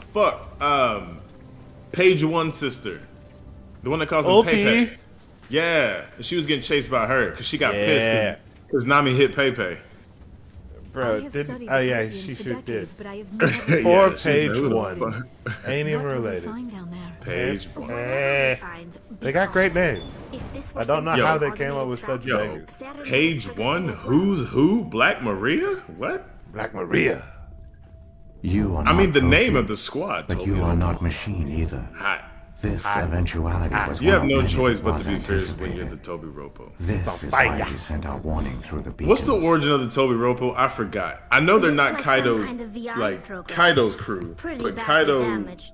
Speaker 12: Page One sister, the one that calls him
Speaker 1: Ulti?
Speaker 12: Pepe. Yeah, and she was getting chased by her because she got
Speaker 1: Yeah.
Speaker 12: pissed because Nami hit Pepe.
Speaker 1: Bro,
Speaker 8: I have
Speaker 1: didn't.
Speaker 8: studied
Speaker 1: Oh,
Speaker 8: the
Speaker 1: yeah,
Speaker 8: Proteans
Speaker 1: she
Speaker 8: for
Speaker 1: sure did.
Speaker 8: decades, but I have never
Speaker 12: Yeah,
Speaker 1: Poor
Speaker 12: she's
Speaker 1: Page
Speaker 12: like, who the
Speaker 1: One.
Speaker 12: fuck?
Speaker 1: Ain't even
Speaker 8: What will we
Speaker 1: related.
Speaker 8: find down there?
Speaker 12: Page One.
Speaker 11: Wherever we find,
Speaker 1: They got great names.
Speaker 11: if this
Speaker 1: I don't know
Speaker 12: Yo.
Speaker 1: how they came up with such
Speaker 12: Yo,
Speaker 1: bangers.
Speaker 12: Page One, who's who? Black Maria? What?
Speaker 1: Black Maria.
Speaker 13: You are
Speaker 12: I mean,
Speaker 13: not
Speaker 12: the name
Speaker 13: Goku,
Speaker 12: of the squad
Speaker 13: but
Speaker 12: told
Speaker 13: you
Speaker 12: me
Speaker 13: are
Speaker 12: that.
Speaker 13: not machine either.
Speaker 12: Hot.
Speaker 13: This eventuality was
Speaker 12: You
Speaker 13: one
Speaker 12: have
Speaker 13: of
Speaker 12: no
Speaker 13: many
Speaker 12: choice
Speaker 13: that
Speaker 12: but
Speaker 13: was
Speaker 12: to be fierce when you're
Speaker 13: anticipated.
Speaker 12: the Toby Ropo.
Speaker 13: This is why we sent our warning through the beacons.
Speaker 12: What's the origin of the Toby Ropo? I forgot. I know they're not
Speaker 11: Looks like some
Speaker 12: Kaido's
Speaker 11: kind of VI
Speaker 12: like
Speaker 11: program.
Speaker 12: Kaido's crew,
Speaker 11: Pretty
Speaker 12: but
Speaker 11: badly
Speaker 12: Kaido
Speaker 11: damaged.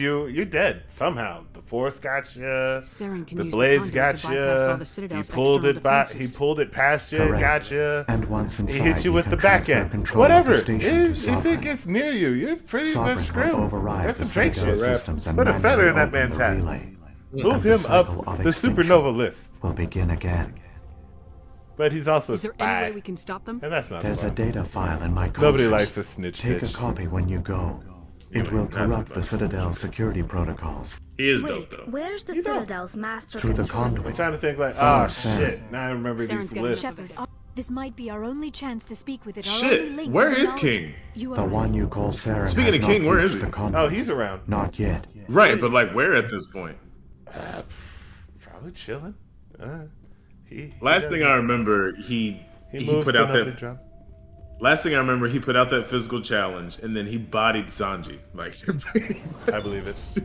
Speaker 1: you, you're dead somehow. The Force got you.
Speaker 7: Saren can
Speaker 1: The
Speaker 7: use
Speaker 1: blades
Speaker 7: the conduit
Speaker 1: got
Speaker 7: to bypass all
Speaker 1: you.
Speaker 7: the Citadel's
Speaker 1: He pulled
Speaker 7: external
Speaker 1: it by. He
Speaker 7: defenses.
Speaker 1: pulled it past you.
Speaker 13: Correct.
Speaker 1: Got you.
Speaker 13: And once
Speaker 1: He
Speaker 13: inside,
Speaker 1: hit you with
Speaker 13: can
Speaker 1: the back
Speaker 13: transfer
Speaker 1: end.
Speaker 13: control
Speaker 1: Whatever.
Speaker 13: of the station to
Speaker 1: If
Speaker 13: Sovereign.
Speaker 1: it gets near you, you're pretty
Speaker 13: Sovereign
Speaker 1: much
Speaker 13: will
Speaker 1: screwed.
Speaker 13: override
Speaker 1: That's
Speaker 13: the
Speaker 1: some Drake
Speaker 13: Citadel
Speaker 1: shit.
Speaker 13: systems and
Speaker 1: Put a feather in that
Speaker 13: manually
Speaker 1: man's
Speaker 13: open
Speaker 1: hat.
Speaker 13: the relay.
Speaker 1: Move
Speaker 13: And the
Speaker 1: him up
Speaker 13: cycle of
Speaker 1: the
Speaker 13: extinction
Speaker 1: supernova list.
Speaker 13: will begin again.
Speaker 1: But he's also
Speaker 7: Is
Speaker 1: a
Speaker 7: there any
Speaker 1: spy.
Speaker 7: way we can stop them?
Speaker 1: And that's not
Speaker 13: There's a
Speaker 1: fun.
Speaker 13: data file in my
Speaker 1: Nobody
Speaker 13: conscience.
Speaker 1: likes a snitch
Speaker 13: Take
Speaker 1: bitch.
Speaker 13: a copy when you go. It will corrupt the Citadel's security protocols.
Speaker 12: He is
Speaker 11: Wait,
Speaker 12: dope, though.
Speaker 11: where's the Citadel's master
Speaker 13: Through the
Speaker 11: control?
Speaker 13: conduit.
Speaker 1: I'm trying to think like,
Speaker 13: Far
Speaker 1: oh
Speaker 13: Saren.
Speaker 1: shit, now I remember these lists.
Speaker 8: Shepard, this might be our only chance to speak with it. Our
Speaker 12: Shit,
Speaker 8: only link
Speaker 12: where
Speaker 8: to the
Speaker 12: is
Speaker 8: knowledge.
Speaker 12: King?
Speaker 8: You
Speaker 13: The
Speaker 8: are
Speaker 13: one
Speaker 8: right.
Speaker 13: you call Saren
Speaker 12: Speaking
Speaker 13: has
Speaker 12: of King,
Speaker 13: not
Speaker 12: where is
Speaker 13: reached
Speaker 12: he?
Speaker 13: the conduit.
Speaker 1: Oh, he's around.
Speaker 13: Not yet.
Speaker 12: Right, but like where at this point?
Speaker 1: Probably chilling. He
Speaker 12: Last
Speaker 1: does
Speaker 12: thing
Speaker 1: it.
Speaker 12: I remember, he
Speaker 1: moves
Speaker 12: put
Speaker 1: to
Speaker 12: out
Speaker 1: another
Speaker 12: that.
Speaker 1: drum.
Speaker 12: Last thing I remember, he put out that physical challenge, and then he bodied Sanji. Like,
Speaker 1: I believe it.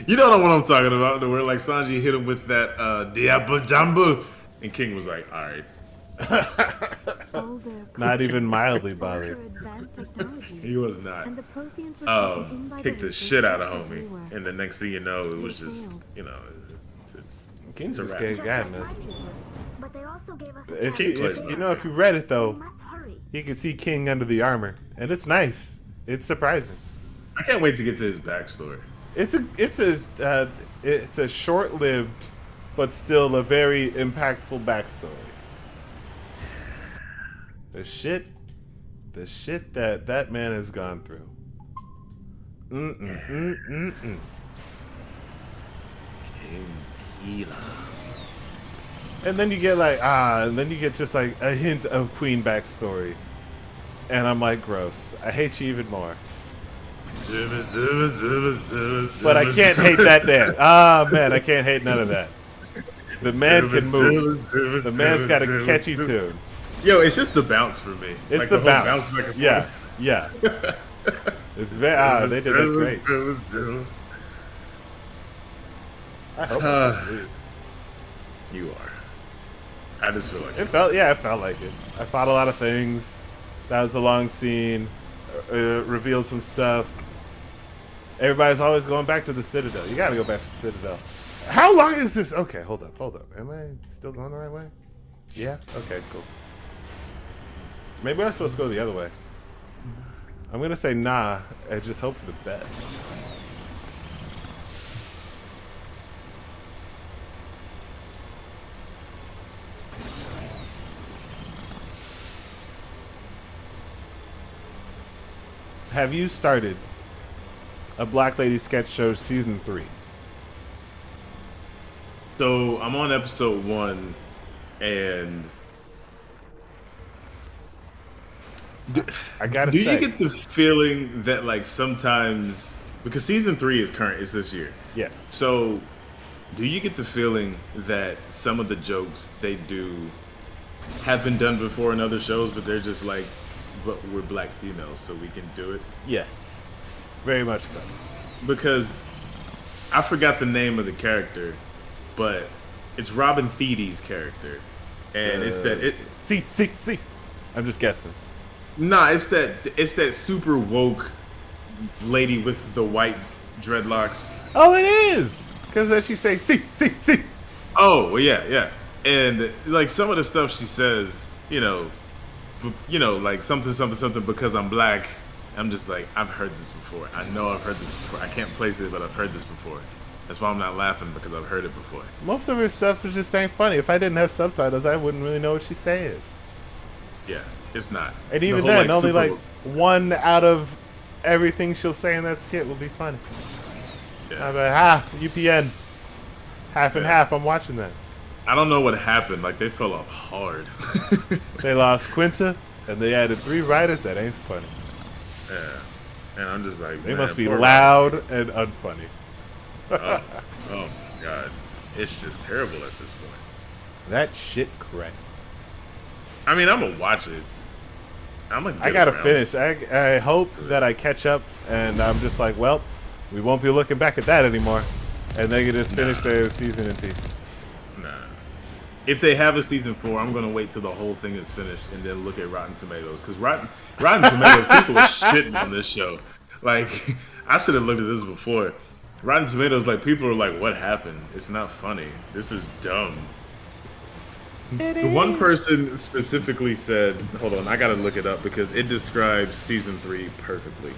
Speaker 12: you know what I'm talking about? Where like Sanji hit him with that Diablo Jumbo, and King was like, "All right."
Speaker 1: Not even mildly bothered.
Speaker 12: He was not. Kicked the shit out of homie, and the next thing you know, it was just, you know, it's
Speaker 1: King's a
Speaker 12: wrap.
Speaker 1: scared guy, man.
Speaker 11: But they also gave us
Speaker 1: If you read it though, you can see King under the armor, and it's nice. It's surprising.
Speaker 12: I can't wait to get to his backstory.
Speaker 1: It's a short-lived, but still a very impactful backstory. The shit that man has gone through. And then you get like and then you get just like a hint of Queen backstory, and I'm like, gross. I hate you even more. But I can't hate that there. Ah man, I can't hate none of that. The man can move. The man's got a catchy tune.
Speaker 12: Yo, it's just the bounce for me.
Speaker 1: It's
Speaker 12: like
Speaker 1: the
Speaker 12: whole
Speaker 1: bounce.
Speaker 12: back and
Speaker 1: Yeah,
Speaker 12: forth.
Speaker 1: yeah. It's very. They did that great. I hope I'm asleep.
Speaker 12: You are. I just feel like
Speaker 1: it felt like it. I fought a lot of things. That was a long scene. Revealed some stuff. Everybody's always going back to the Citadel. You gotta go back to the Citadel. How long is this? Okay, hold up. Am I still going the right way? Yeah? Okay, cool. Maybe I'm supposed to go the other way. I'm gonna say nah and just hope for the best. Have you started a Black Lady Sketch Show season 3?
Speaker 12: So I'm on episode 1, and
Speaker 1: I gotta
Speaker 12: do
Speaker 1: say,
Speaker 12: you get the feeling that like sometimes, because season 3 is this year?
Speaker 1: Yes.
Speaker 12: So do you get the feeling that some of the jokes they do have been done before in other shows, but they're just like, but we're black females, so we can do it?
Speaker 1: Yes, very much so.
Speaker 12: Because I forgot the name of the character, but it's Robin Theady's character, and it's that.
Speaker 1: See. I'm just guessing.
Speaker 12: Nah, it's that super woke lady with the white dreadlocks.
Speaker 1: Oh, it is, because then she say see.
Speaker 12: Oh, well, yeah, and like some of the stuff she says, you know, like something because I'm black. I'm just like, I've heard this before. I know I've heard this before. I can't place it, but I've heard this before. That's why I'm not laughing, because I've heard it before.
Speaker 1: Most of her stuff is just ain't funny. If I didn't have subtitles, I wouldn't really know what she's saying.
Speaker 12: Yeah, it's not.
Speaker 1: And even
Speaker 12: whole,
Speaker 1: then,
Speaker 12: like,
Speaker 1: only
Speaker 12: super
Speaker 1: like one out of everything she'll say in that skit will be funny.
Speaker 12: Yeah.
Speaker 1: I'm like, UPN. Half and half, I'm watching that.
Speaker 12: I don't know what happened. Like, they fell off hard.
Speaker 1: They lost Quinta, and they added 3 writers that ain't funny.
Speaker 12: Yeah. And I'm just like,
Speaker 1: they must be loud and unfunny.
Speaker 12: Oh my god. It's just terrible at this point.
Speaker 1: That shit crack.
Speaker 12: I mean, I'm gonna watch it.
Speaker 1: I gotta finish. I hope that I catch up, and I'm just like, well, we won't be looking back at that anymore. And they can just finish their season in peace.
Speaker 12: Nah. If they have a season 4, I'm gonna wait till the whole thing is finished and then look at Rotten Tomatoes. Because Rotten Tomatoes, people are shitting on this show. Like, I should have looked at this before. Rotten Tomatoes, like, people are like, what happened? It's not funny. This is dumb. The one person specifically said, hold on, I gotta look it up because it describes season 3 perfectly.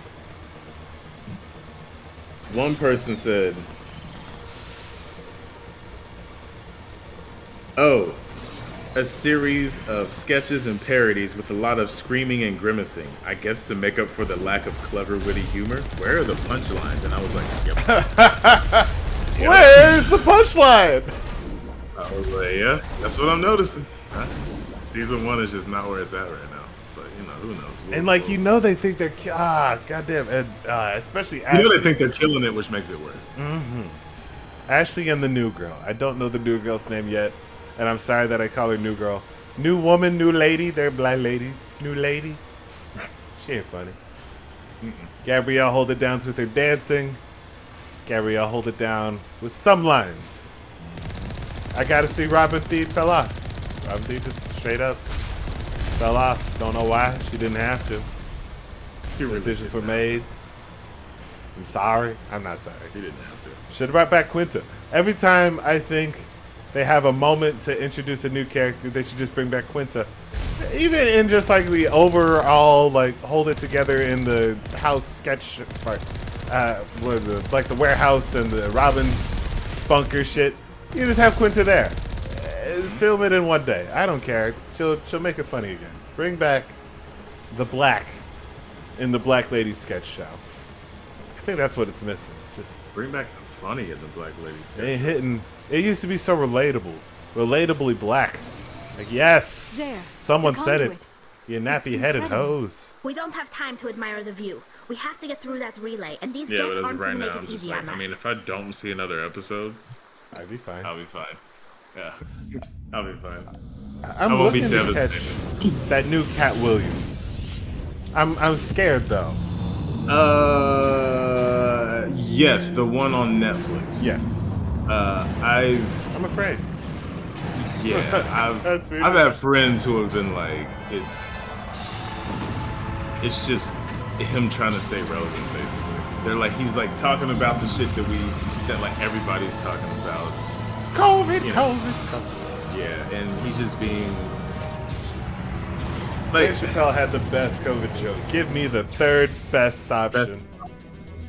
Speaker 12: One person said, oh, a series of sketches and parodies with a lot of screaming and grimacing. I guess to make up for the lack of clever, witty humor. Where are the punchlines? And I was like, yep.
Speaker 1: Where's the punchline?
Speaker 12: I was like, yeah, that's what I'm noticing. Season 1 is just not where it's at right now. But, you know, who knows?
Speaker 1: And, like, you know they think they're... goddamn. And, especially Ashley.
Speaker 12: You know they think they're killing it, which makes it worse.
Speaker 1: Mm-hmm. Ashley and the new girl. I don't know the new girl's name yet. And I'm sorry that I call her new girl. New woman, new lady. They're black lady. New lady. She ain't funny. Gabrielle hold it down with her dancing. Gabrielle hold it down with some lines. I gotta see Robin Thede fell off. Robin Thede just straight up fell off. Don't know why. She didn't have to. Decisions were made. I'm sorry. I'm not sorry.
Speaker 12: He didn't have to.
Speaker 1: Should have brought back Quinta. Every time I think they have a moment to introduce a new character, they should just bring back Quinta. Even in just like the overall, like, hold it together in the house sketch part. Like the warehouse and the Robin's bunker shit. You just have Quinta there. Film it in one day. I don't care. She'll make it funny again. Bring back the black in the Black Lady sketch show. I think that's what it's missing. Just
Speaker 12: bring back the funny in the Black Lady sketch.
Speaker 1: Ain't hitting. It used to be so relatable, relatably black. Like, yes,
Speaker 11: There,
Speaker 1: someone
Speaker 11: the
Speaker 1: said it.
Speaker 11: conduit.
Speaker 1: You nappy-headed hose.
Speaker 11: We don't have time to admire the view. We have to get through that relay, and these
Speaker 12: Yeah,
Speaker 11: guys
Speaker 12: but as
Speaker 11: aren't
Speaker 12: of
Speaker 11: going
Speaker 12: right
Speaker 11: to
Speaker 12: now,
Speaker 11: make
Speaker 12: I'm
Speaker 11: it
Speaker 12: just
Speaker 11: easy
Speaker 12: like,
Speaker 11: on
Speaker 12: I
Speaker 11: us.
Speaker 12: mean, if I don't see another episode,
Speaker 1: I'd be fine.
Speaker 12: I'll be fine. Yeah, I'll be fine.
Speaker 1: I'm
Speaker 12: I won't be
Speaker 1: looking to
Speaker 12: devastated.
Speaker 1: catch that new Cat Williams. I'm scared though.
Speaker 12: Yes, the one on Netflix.
Speaker 1: Yes.
Speaker 12: I'm
Speaker 1: afraid.
Speaker 12: Yeah,
Speaker 1: That's
Speaker 12: I've had friends who have been like, it's just him trying to stay relevant, basically. They're like, he's like talking about the shit that like everybody's talking about.
Speaker 1: COVID,
Speaker 12: You know.
Speaker 1: COVID.
Speaker 12: Yeah, and he's just being
Speaker 1: Dave Chappelle had the best COVID joke. Give me the third best option.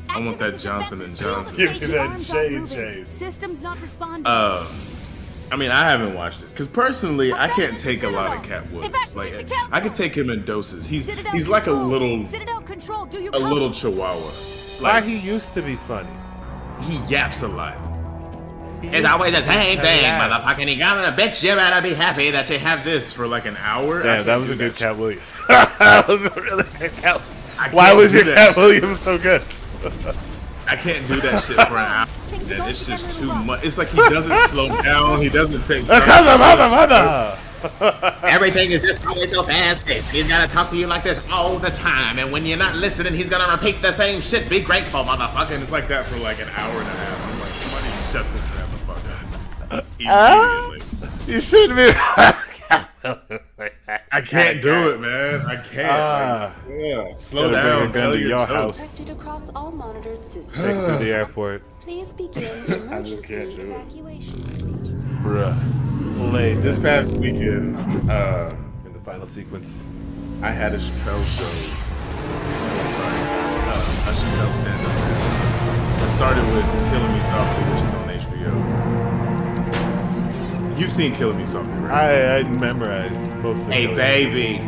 Speaker 12: I want that Johnson and Johnson.
Speaker 1: Give me that JJ's.
Speaker 7: Systems not responding.
Speaker 12: I mean, I haven't watched it because personally, I can't take a lot of Cat Williams. Like, I could take him in doses. He's like a little chihuahua.
Speaker 1: Why he used to be funny.
Speaker 12: He yaps a lot.
Speaker 14: It's always the same thing,
Speaker 1: Yeah.
Speaker 14: motherfucking. You gotta bitch, you better be happy that you have this.
Speaker 12: For like an hour.
Speaker 1: Damn, that was a good Cat Williams. That was a really good Cat.
Speaker 12: I
Speaker 1: Why
Speaker 12: can't
Speaker 1: was
Speaker 12: do
Speaker 1: your
Speaker 12: that
Speaker 1: Cat
Speaker 12: shit.
Speaker 1: Williams so good?
Speaker 12: I can't do that shit for an hour. And it's just too much. It's like he doesn't slow down. He doesn't take time.
Speaker 14: Everything is just always so fast-paced. He's gotta talk to you like this all the time, and when you're not listening, he's gonna repeat the same shit. Be grateful, motherfucker.
Speaker 12: And it's like that for like an hour and a half. I'm like, somebody shut this motherfucker up. Immediately.
Speaker 1: You shouldn't be.
Speaker 12: I can't do it, man. I can't. Yeah, slow down.
Speaker 1: Bring a gun to your house.
Speaker 15: Detected across all monitored systems.
Speaker 1: Take it to the airport.
Speaker 15: Please begin
Speaker 12: I just can't
Speaker 15: emergency
Speaker 12: do it.
Speaker 15: evacuation procedure.
Speaker 1: Bruh. Slayed
Speaker 12: This
Speaker 1: that.
Speaker 12: past weekend,
Speaker 1: In the final sequence.
Speaker 12: I had a Chappelle show. I'm sorry. A Chappelle stand-up. I started with Killing Me Softly, which is on HBO. You've seen Killing Me Softly, right?
Speaker 1: I memorized most of
Speaker 14: Hey,
Speaker 1: it.
Speaker 14: baby.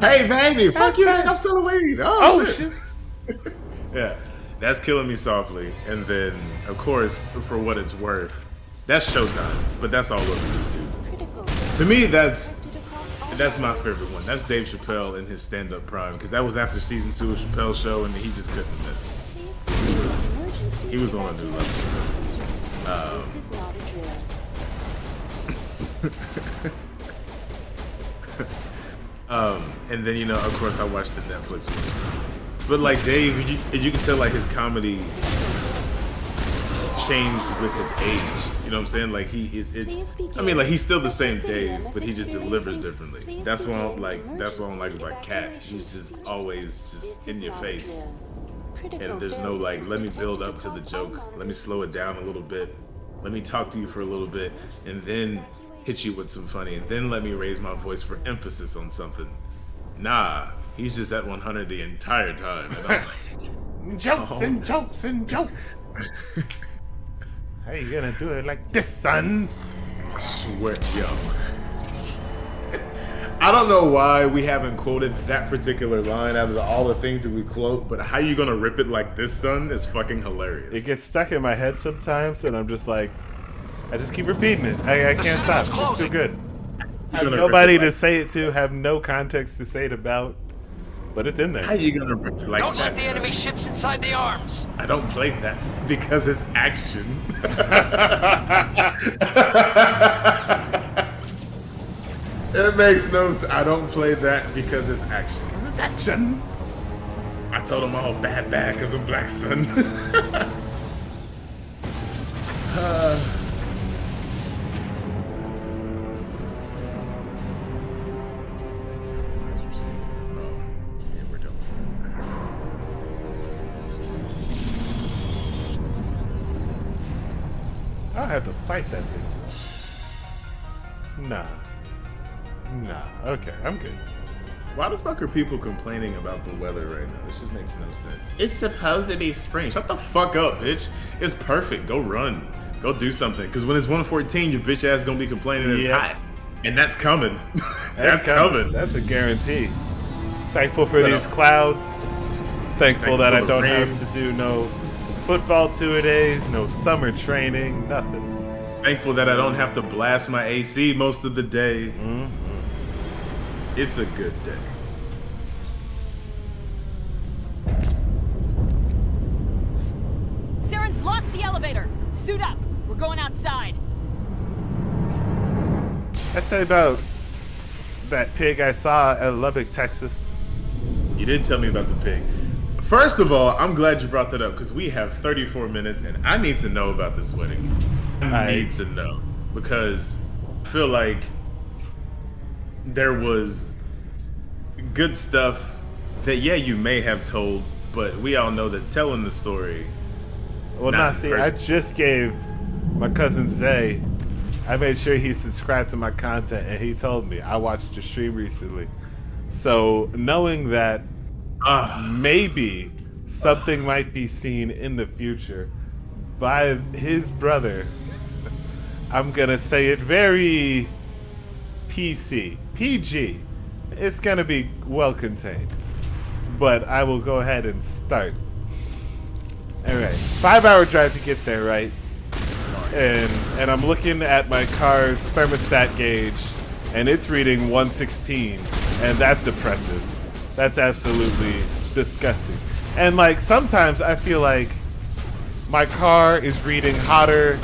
Speaker 12: Hey, baby! Fuck you, man! I'm selling weed! Oh, shit! Yeah, that's Killing Me Softly. And then, of course, For What It's Worth, that's Showtime, but that's all over YouTube. To me, that's my favorite one. That's Dave Chappelle in his stand-up prime, because that was after season 2 of Chappelle's show, and he just couldn't miss. He was on a new level.
Speaker 15: This is not a drill.
Speaker 12: And then, you know, of course, I watched the Netflix one. But like Dave, you can tell like his comedy changed with his age. You know what I'm saying? Like I mean, like he's still the same Dave, but he just delivers differently. That's what I don't like about Cat. He's just always just in your face. And there's no like, let me build up to the joke. Let me slow it down a little bit. Let me talk to you for a little bit, and then hit you with some funny, and then let me raise my voice for emphasis on something. Nah, he's just at 100 the entire time. And I'm like,
Speaker 1: Jokes and jokes and jokes. How you gonna do it like this, son?
Speaker 12: I swear where, yo. I don't know why we haven't quoted that particular line out of all the things that we quote, but how you gonna rip it like this, son, is fucking hilarious.
Speaker 1: It gets stuck in my head sometimes, and I'm just like, I just keep repeating it. I can't stop. It's too good. I have nobody to say it to, have no context to say it about, but it's in there.
Speaker 12: How you gonna rip it like that?
Speaker 16: Don't let the enemy ships inside the arms.
Speaker 12: I don't play that because it's action. It makes no sense. I don't play that because it's action.
Speaker 1: It's action.
Speaker 12: I told them all bad because I'm black, son.
Speaker 1: I'll have to fight that thing. Nah. Okay, I'm good.
Speaker 12: Why the fuck are people complaining about the weather right now? This just makes no sense. It's supposed to be spring. Shut the fuck up, bitch. It's perfect. Go run. Go do something. Because when it's 114, your bitch ass gonna be complaining it's hot. And that's coming. That's coming.
Speaker 1: That's a guarantee. Thankful for these clouds. Thankful that I don't have to do no football 2-a-days, no summer training, nothing.
Speaker 12: Thankful that I don't have to blast my AC most of the day. It's a good day.
Speaker 7: Saren's locked the elevator. Suit up. We're going outside.
Speaker 1: I'd tell you about that pig I saw at Lubbock, Texas.
Speaker 12: You did tell me about the pig. First of all, I'm glad you brought that up because we have 34 minutes and I need to know about this wedding. I need to know because I feel like there was good stuff that, yeah, you may have told, but we all know that telling the story.
Speaker 1: Well, I just gave my cousin Zay, I made sure he subscribed to my content and he told me. I watched your stream recently. So knowing that maybe something might be seen in the future by his brother, I'm gonna say it very PG. It's gonna be well contained, but I will go ahead and start. All right, 5-hour drive to get there, right? And I'm looking at my car's thermostat gauge, and it's reading 116, and that's oppressive. That's absolutely disgusting. And like sometimes I feel like my car is reading hotter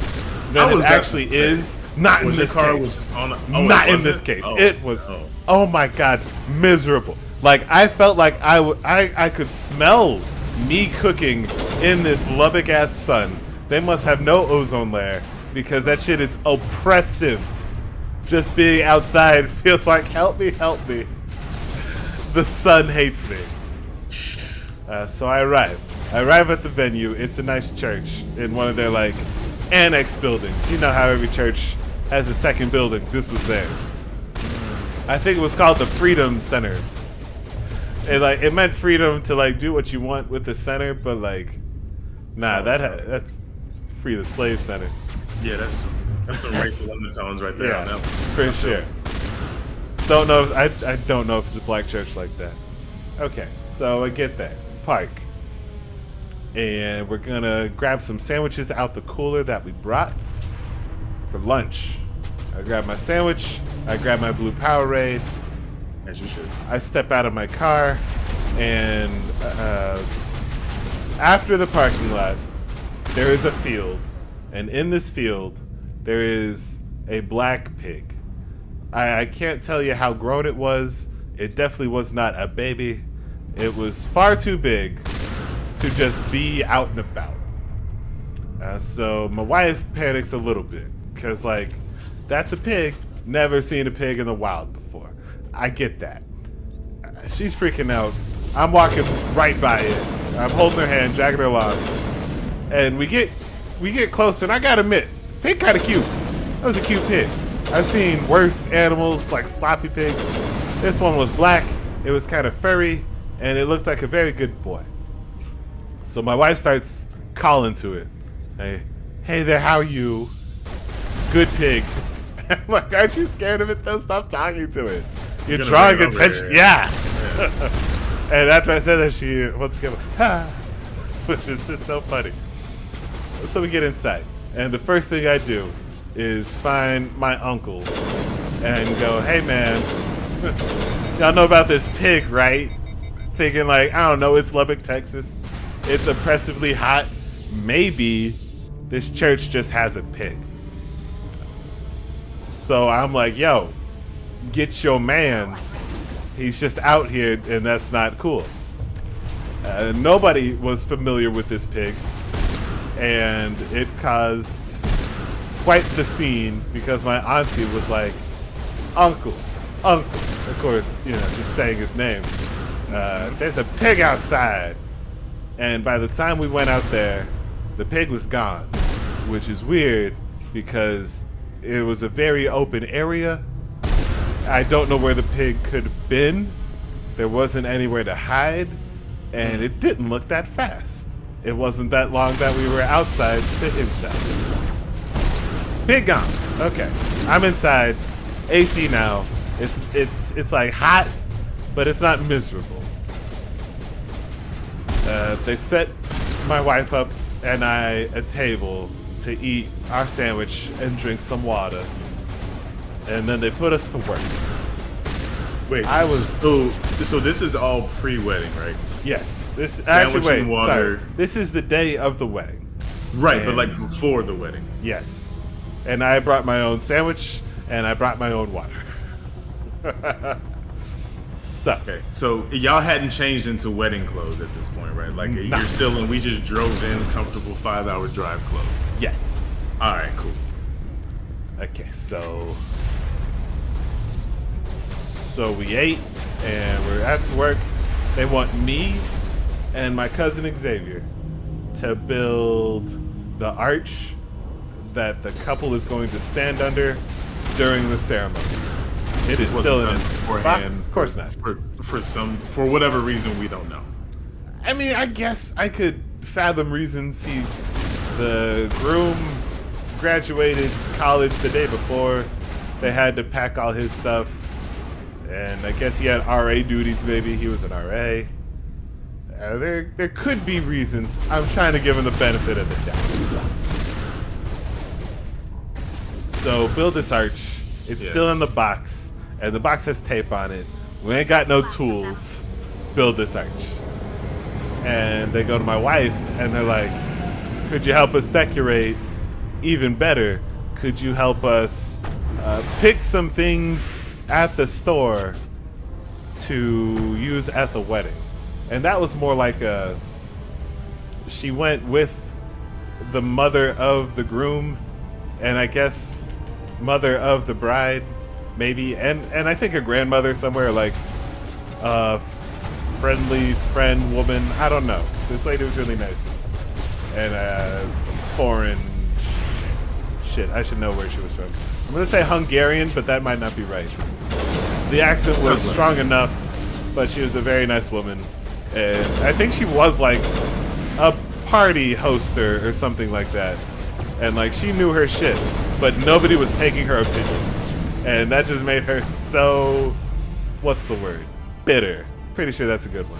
Speaker 1: than it actually is. Not in this case. Not in this case. It was, oh my god, miserable. Like I felt like I could smell me cooking in this Lubbock ass sun. They must have no ozone layer because that shit is oppressive. Just being outside feels like help me. The sun hates me. So I arrive at the venue. It's a nice church in one of their like annex buildings. You know how every church has a second building. This was theirs. I think it was called the Freedom Center. It meant freedom to like do what you want with the center, but like, nah, that's Free the Slave Center.
Speaker 12: Yeah, that's some racial undertones right there.
Speaker 1: Yeah,
Speaker 12: on that one.
Speaker 1: for sure. Don't know. I don't know if it's a black church like that. Okay, so I get there, park, and we're gonna grab some sandwiches out the cooler that we brought for lunch. I grab my sandwich. I grab my blue Powerade.
Speaker 12: As you should.
Speaker 1: I step out of my car, and after the parking lot, there is a field, and in this field, there is a black pig. I can't tell you how grown it was. It definitely was not a baby. It was far too big to just be out and about. So my wife panics a little bit, because like, that's a pig. Never seen a pig in the wild before. I get that. She's freaking out. I'm walking right by it. I'm holding her hand, dragging her along. And we get closer, and I gotta admit, pig kind of cute. That was a cute pig. I've seen worse animals, like sloppy pigs. This one was black, it was kind of furry, and it looked like a very good boy. So my wife starts calling to it. Hey there, how are you? Good pig. I'm like, aren't you scared of it though? Stop talking to it. You're
Speaker 12: gonna
Speaker 1: drawing
Speaker 12: bring it over
Speaker 1: attention.
Speaker 12: here.
Speaker 1: Yeah. And after I said that, she once again went, ha. It's just so funny. So we get inside, and the first thing I do is find my uncle and go, hey man, y'all know about this pig, right? Thinking like, I don't know, it's Lubbock, Texas. It's oppressively hot. Maybe this church just has a pig. So I'm like, yo, get your mans. He's just out here, and that's not cool. Nobody was familiar with this pig, and it caused quite the scene because my auntie was like, Uncle. Of course, you know, just saying his name. There's a pig outside. And by the time we went out there, the pig was gone, which is weird because it was a very open area. I don't know where the pig could have been. There wasn't anywhere to hide, and it didn't look that fast. It wasn't that long that we were outside to inside. Pig gone. Okay, I'm inside. AC now. It's like hot, but it's not miserable. They set my wife up and I a table to eat our sandwich and drink some water, and then they put us to work.
Speaker 12: Wait, so this is all pre-wedding, right?
Speaker 1: Yes. This
Speaker 12: Sandwich
Speaker 1: actually wait.
Speaker 12: and water.
Speaker 1: Sorry. This is the day of the wedding.
Speaker 12: Right, but like before the wedding.
Speaker 1: Yes. And I brought my own sandwich and I brought my own water.
Speaker 12: Okay, so y'all hadn't changed into wedding clothes at this point, right? Like
Speaker 1: No.
Speaker 12: you're still in. We just drove in, comfortable 5-hour drive clothes.
Speaker 1: Yes.
Speaker 12: All right, cool.
Speaker 1: Okay, so we ate and we're at to work. They want me and my cousin Xavier to build the arch that the couple is going to stand under during the ceremony. It is still in its box. Of course not.
Speaker 12: For whatever reason we don't know.
Speaker 1: I mean, I guess I could fathom reasons. The groom graduated college the day before. They had to pack all his stuff, and I guess he had RA duties. Maybe he was an RA. There could be reasons. I'm trying to give him the benefit of the doubt. So build this arch. It's still in the box, and the box has tape on it. We ain't got no tools. Build this arch. And they go to my wife, and they're like, could you help us decorate even better? Could you help us pick some things at the store to use at the wedding? And that was more like she went with the mother of the groom, and I guess mother of the bride, maybe, and I think a grandmother somewhere, like friendly friend woman. I don't know. This lady was really nice. And foreign shit. I should know where she was from. I'm gonna say Hungarian, but that might not be right. The accent was strong enough, but she was a very nice woman, and I think she was like a party hoster or something like that. And like she knew her shit, but nobody was taking her opinions, and that just made her so, what's the word? Bitter. Pretty sure that's a good one.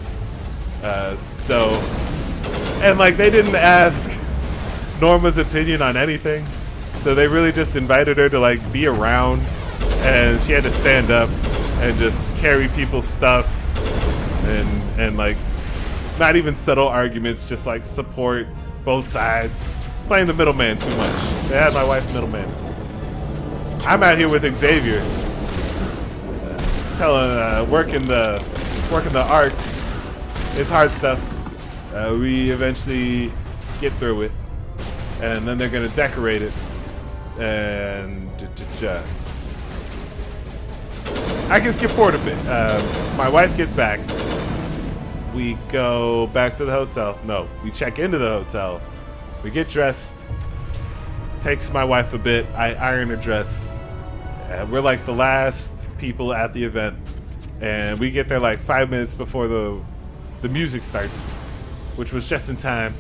Speaker 1: And like they didn't ask Norma's opinion on anything, so they really just invited her to like be around, and she had to stand up and just carry people's stuff, and like not even settle arguments, just like support both sides. Playing the middleman too much. They had my wife's middleman. I'm out here with Xavier, working the art. It's hard stuff. We eventually get through it, and then they're gonna decorate it. And I can skip forward a bit. My wife gets back. We go back to the hotel. No, we check into the hotel. We get dressed. Takes my wife a bit. I iron her dress. We're like the last people at the event, and we get there like 5 minutes before the music starts, which was just in time.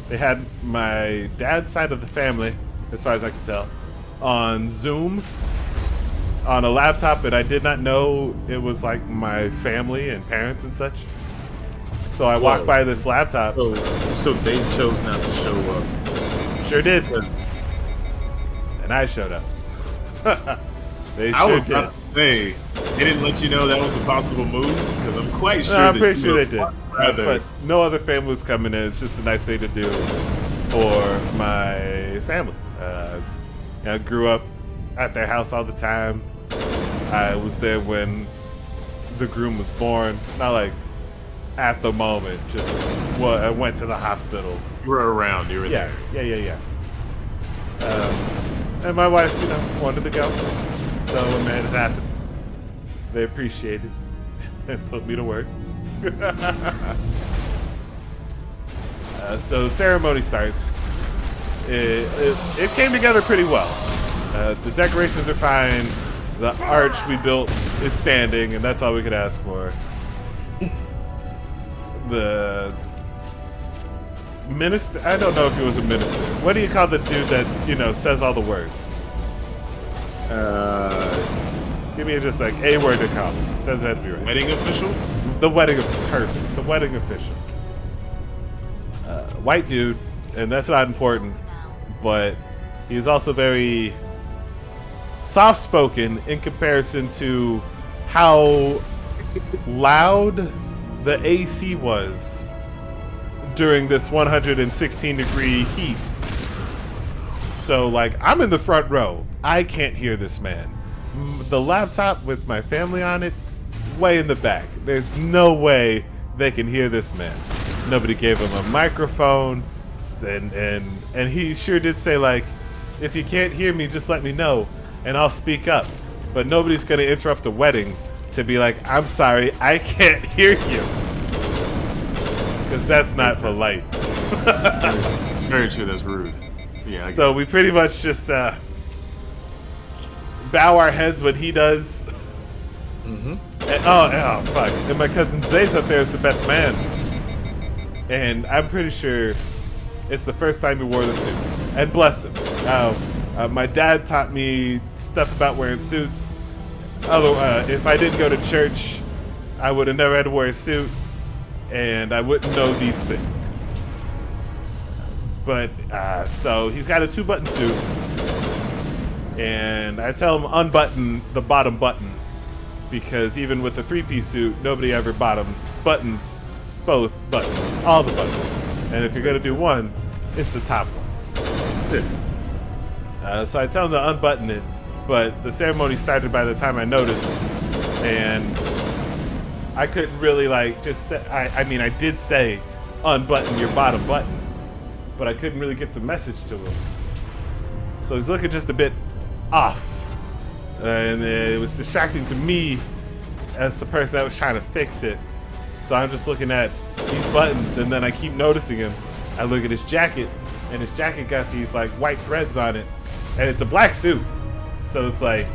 Speaker 1: They had my dad's side of the family, as far as I can tell, on Zoom, on a laptop, and I did not know it was like my family and parents and such. So I walked by this laptop.
Speaker 12: So they chose not to show up.
Speaker 1: Sure did. And I showed up. They
Speaker 12: I
Speaker 1: sure
Speaker 12: was
Speaker 1: did.
Speaker 12: about to say, they didn't let you know that was a possible move? Because I'm quite sure
Speaker 1: I'm
Speaker 12: that
Speaker 1: pretty
Speaker 12: you
Speaker 1: sure
Speaker 12: were
Speaker 1: they did.
Speaker 12: rather-
Speaker 1: But no other family was coming in. It's just a nice thing to do for my family. I grew up at their house all the time. I was there when the groom was born. Not like at the moment, just I went to the hospital.
Speaker 12: You were around, you were
Speaker 1: Yeah.
Speaker 12: there.
Speaker 1: And my wife, wanted to go. So we made it happen. They appreciated and put me to work. So ceremony starts. It came together pretty well. The decorations are fine. The arch we built is standing, and that's all we could ask for. The minister, I don't know if he was a minister. What do you call the dude that, says all the words? Give me just like a word to call him. Doesn't have to be right.
Speaker 12: Wedding official?
Speaker 1: The wedding perfect. The wedding official. White dude, and that's not important, but he's also very soft-spoken in comparison to how loud the AC was during this 116-degree heat. So, I'm in the front row. I can't hear this man. The laptop with my family on it, way in the back. There's no way they can hear this man. Nobody gave him a microphone, and he sure did say, if you can't hear me, just let me know, and I'll speak up. But nobody's going to interrupt a wedding to be like, I'm sorry, I can't hear you. Because that's not polite.
Speaker 12: Very true, that's rude. Yeah.
Speaker 1: So we pretty much just bow our heads when he does. And, oh, fuck. And my cousin Zay's up there is the best man. And I'm pretty sure it's the first time he wore the suit. And bless him. My dad taught me stuff about wearing suits. Although, if I didn't go to church, I would have never had to wear a suit. And I wouldn't know these things. But, so he's got a 2-button suit. And I tell him unbutton the bottom button. Because even with the 3-piece suit, nobody ever buttons both buttons, all the buttons. And if you're going to do one, it's the top ones. So I tell him to unbutton it. But the ceremony started by the time I noticed. And I couldn't really just say, I did say unbutton your bottom button. But I couldn't really get the message to him. So he's looking just a bit off. And it was distracting to me as the person that was trying to fix it. So I'm just looking at these buttons, and then I keep noticing him. I look at his jacket, and his jacket got these white threads on it. And it's a black suit. So it's I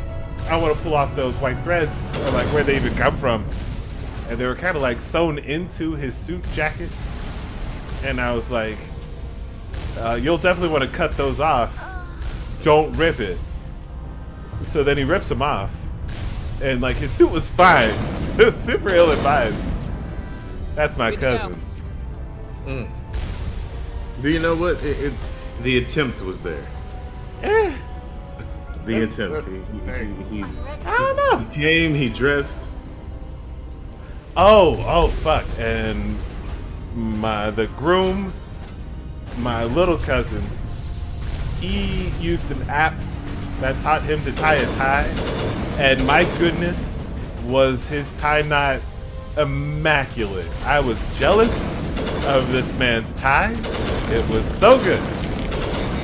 Speaker 1: want to pull off those white threads, or where they even come from. And they were kind of sewn into his suit jacket. And I was like, you'll definitely want to cut those off. Don't rip it. So then he rips them off. And his suit was fine. It was super ill-advised. That's my cousin.
Speaker 12: Do you know what? It's the attempt was there. The attempt. He
Speaker 1: I don't know.
Speaker 12: He came, he dressed.
Speaker 1: Oh, fuck. And the groom, my little cousin, he used an app that taught him to tie a tie, and my goodness, was his tie knot immaculate. I was jealous of this man's tie. It was so good.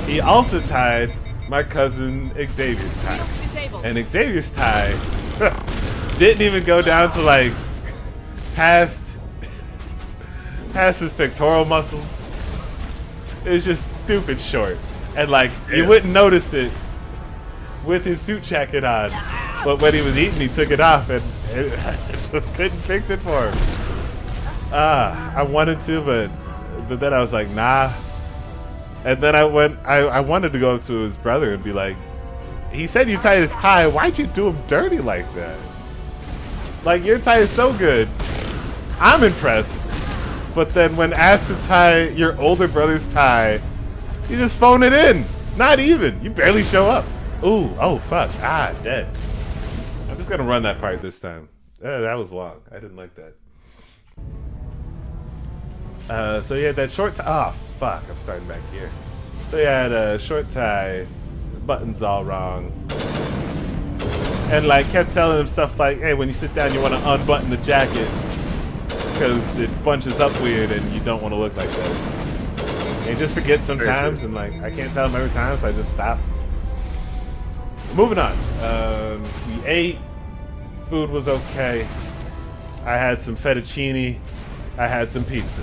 Speaker 1: He also tied my cousin Xavier's tie, and Xavier's tie didn't even go down to past his pectoral muscles. It was just stupid short, and you wouldn't notice it with his suit jacket on, but when he was eating, he took it off, and I just couldn't fix it for him. I wanted to, but then I was like, nah. And then I wanted to go up to his brother and be like, He said you tied his tie. Why'd you do him dirty like that? Like, your tie is so good. I'm impressed. But then when asked to tie your older brother's tie, you just phone it in. Not even. You barely show up. Ooh, oh, fuck. Ah, dead. I'm just going to run that part this time. That was long. I didn't like that. So you had that short tie. Oh, fuck. I'm starting back here. So you had a short tie. Buttons all wrong. And, like, kept telling him stuff like, hey, when you sit down, you want to unbutton the jacket. Because it bunches up weird and you don't want to look like that. And you just forget sometimes, and like I can't tell him every time, so I just stop. Moving on. We ate. Food was okay. I had some fettuccine. I had some pizza.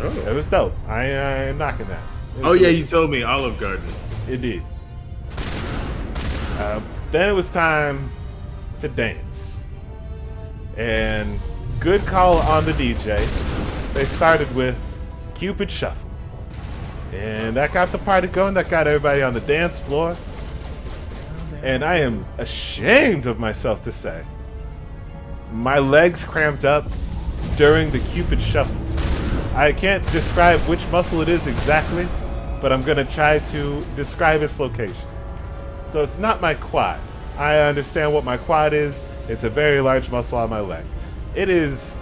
Speaker 1: Oh. It was dope. I am knocking that.
Speaker 12: Oh yeah, you told me Olive Garden.
Speaker 1: Indeed. Then it was time to dance. And good call on the DJ. They started with Cupid Shuffle. And that got the party going. That got everybody on the dance floor. And I am ashamed of myself to say, my legs cramped up during the Cupid Shuffle. I can't describe which muscle it is exactly, but I'm going to try to describe its location. So it's not my quad. I understand what my quad is. It's a very large muscle on my leg. It is,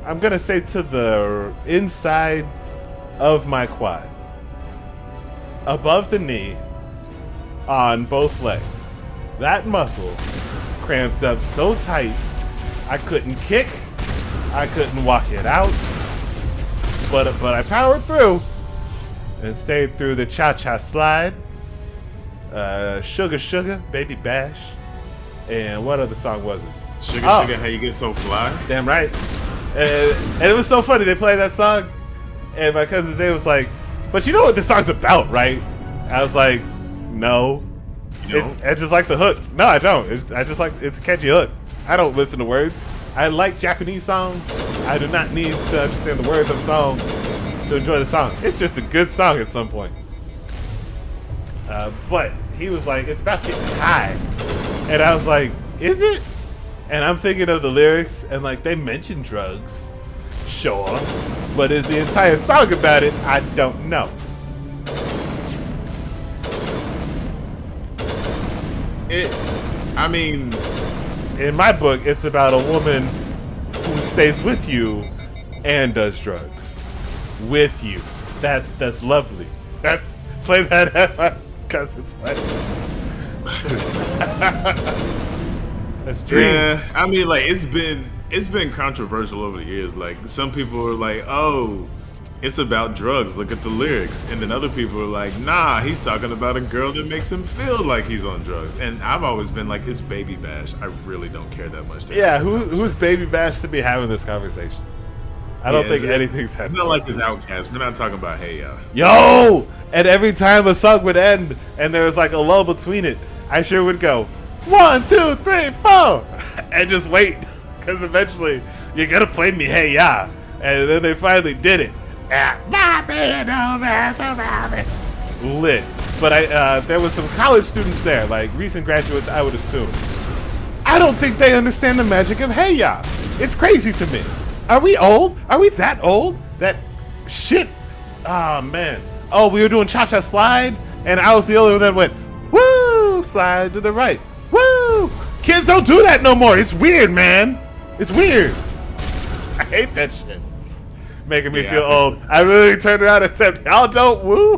Speaker 1: I'm going to say, to the inside of my quad. Above the knee, on both legs. That muscle cramped up so tight, I couldn't kick, I couldn't walk it out, but I powered through and stayed through the cha-cha slide, Sugar Sugar, Baby Bash, and what other song was it?
Speaker 12: Sugar Sugar, How You Get So Fly?
Speaker 1: Damn right. And it was so funny, they played that song, and my cousin Zay was like, but you know what this song's about, right? I was like, no. I just like the hook. No, I don't. I just like, it's a catchy hook. I don't listen to words. I like Japanese songs. I do not need to understand the words of a song to enjoy the song. It's just a good song at some point. But he was like, it's about getting high. And I was like, is it? And I'm thinking of the lyrics, and like, they mention drugs. Sure. But is the entire song about it? I don't know.
Speaker 12: I mean,
Speaker 1: in my book, it's about a woman who stays with you and does drugs with you. That's lovely. That's play that because it's funny. That's dreams.
Speaker 12: Yeah, I mean, like it's been controversial over the years. Like some people are like, oh, it's about drugs. Look at the lyrics. And then other people are like, nah, he's talking about a girl that makes him feel like he's on drugs. And I've always been like, it's Baby Bash. I really don't care that much.
Speaker 1: Yeah, who's Baby Bash to be having this conversation? I don't think anything's happening.
Speaker 12: It's not like this Outcast. We're not talking about Hey Ya.
Speaker 1: Yo! And every time a song would end and there was like a lull between it, I sure would go, 1, 2, 3, 4, and just wait. Because eventually, you're going to play me Hey Ya. And then they finally did it. Lit. But there was some college students there, like recent graduates, I would assume. I don't think they understand the magic of Hey Ya. It's crazy to me. Are we old? Are we that old? That shit. Oh man. Oh, we were doing cha-cha slide, and I was the only one that went, woo, slide to the right. Woo! Kids don't do that no more. It's weird, man. It's weird. I hate that shit. Making me feel old. I really turned around and said, y'all don't woo?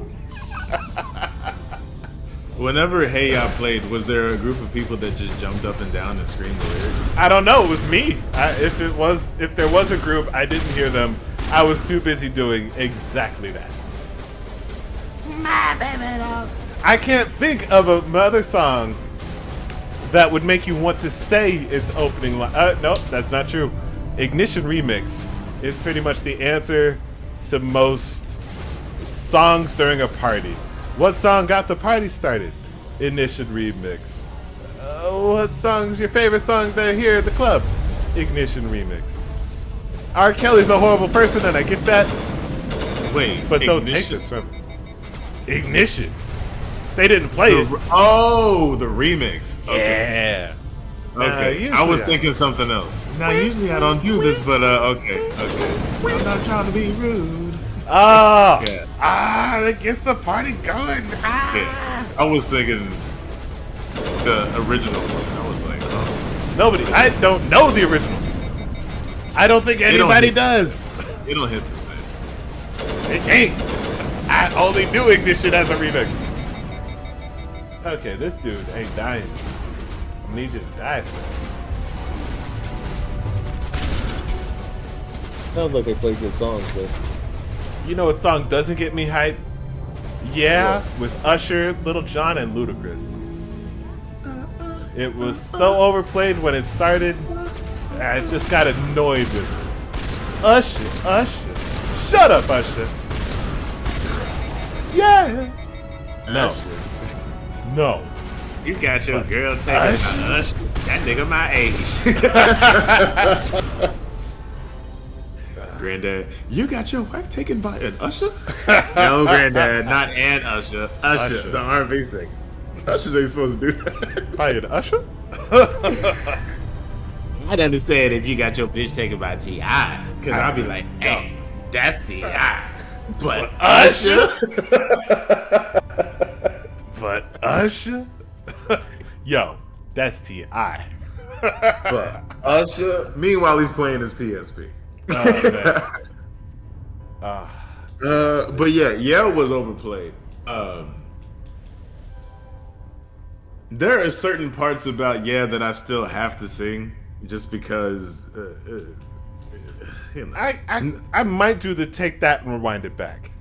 Speaker 12: Whenever Hey Ya played, was there a group of people that just jumped up and down and screamed the lyrics?
Speaker 1: I don't know. It was me. If there was a group, I didn't hear them. I was too busy doing exactly that. I can't think of another song that would make you want to say its opening line. Nope, that's not true. Ignition Remix is pretty much the answer to most songs during a party. What song got the party started? Ignition Remix. What song's your favorite song that here at the club? Ignition Remix. R. Kelly's a horrible person, and I get that.
Speaker 12: Wait,
Speaker 1: but don't take this from me. Ignition. They didn't play it.
Speaker 12: Oh, the remix. Okay.
Speaker 1: Yeah.
Speaker 12: Okay. I was thinking something else. Now, usually I don't do this, but okay. I'm not trying to be rude.
Speaker 1: Oh.
Speaker 12: Yeah.
Speaker 1: That gets the party going.
Speaker 12: Yeah. I was thinking the original one. I was like, oh.
Speaker 1: Nobody. I don't know the original. I don't think anybody does.
Speaker 12: It don't hit this thing.
Speaker 1: It ain't. I only knew Ignition as a remix. Okay, this dude ain't dying. I need you to die, sir.
Speaker 17: Sounds like they play good songs, though.
Speaker 1: You know what song doesn't get me hype? Yeah, with Usher, Little Jon, and Ludacris. It was so overplayed when it started, I just got annoyed with it. Usher. Shut up, Usher. Yeah. No. No.
Speaker 12: You got your girl taking Usher. That nigga my age. Granddad, you got your wife taken by an Usher? No, Granddad, not an Usher. Usher, the R&B singer. Usher ain't supposed to do that.
Speaker 1: By an Usher?
Speaker 14: I'd understand if you got your bitch taken by T.I. Because I'd be like, hey, that's T.I. But Usher?
Speaker 1: But Usher? Yo, that's T.I.
Speaker 12: But Usher? Meanwhile, he's playing his PSP. But yeah, was overplayed. There are certain parts about that I still have to sing, just because. You know.
Speaker 1: I might do the take that and rewind it back.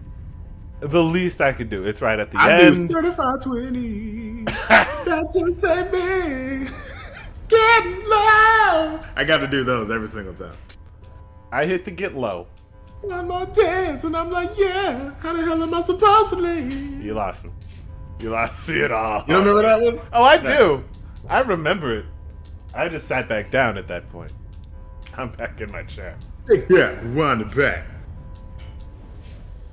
Speaker 1: The least I could do. It's right at the
Speaker 12: I
Speaker 1: end.
Speaker 12: do certified 20. That just say me. Getting low. I got to do those every single time.
Speaker 1: I hit the get low.
Speaker 12: One more dance, and I'm like, yeah. How the hell am I supposed to leave?
Speaker 1: You lost me. You lost me at all.
Speaker 12: You don't remember that one?
Speaker 1: Oh, I do. I remember it. I just sat back down at that point. I'm back in my chair.
Speaker 12: Yeah, rewind it back.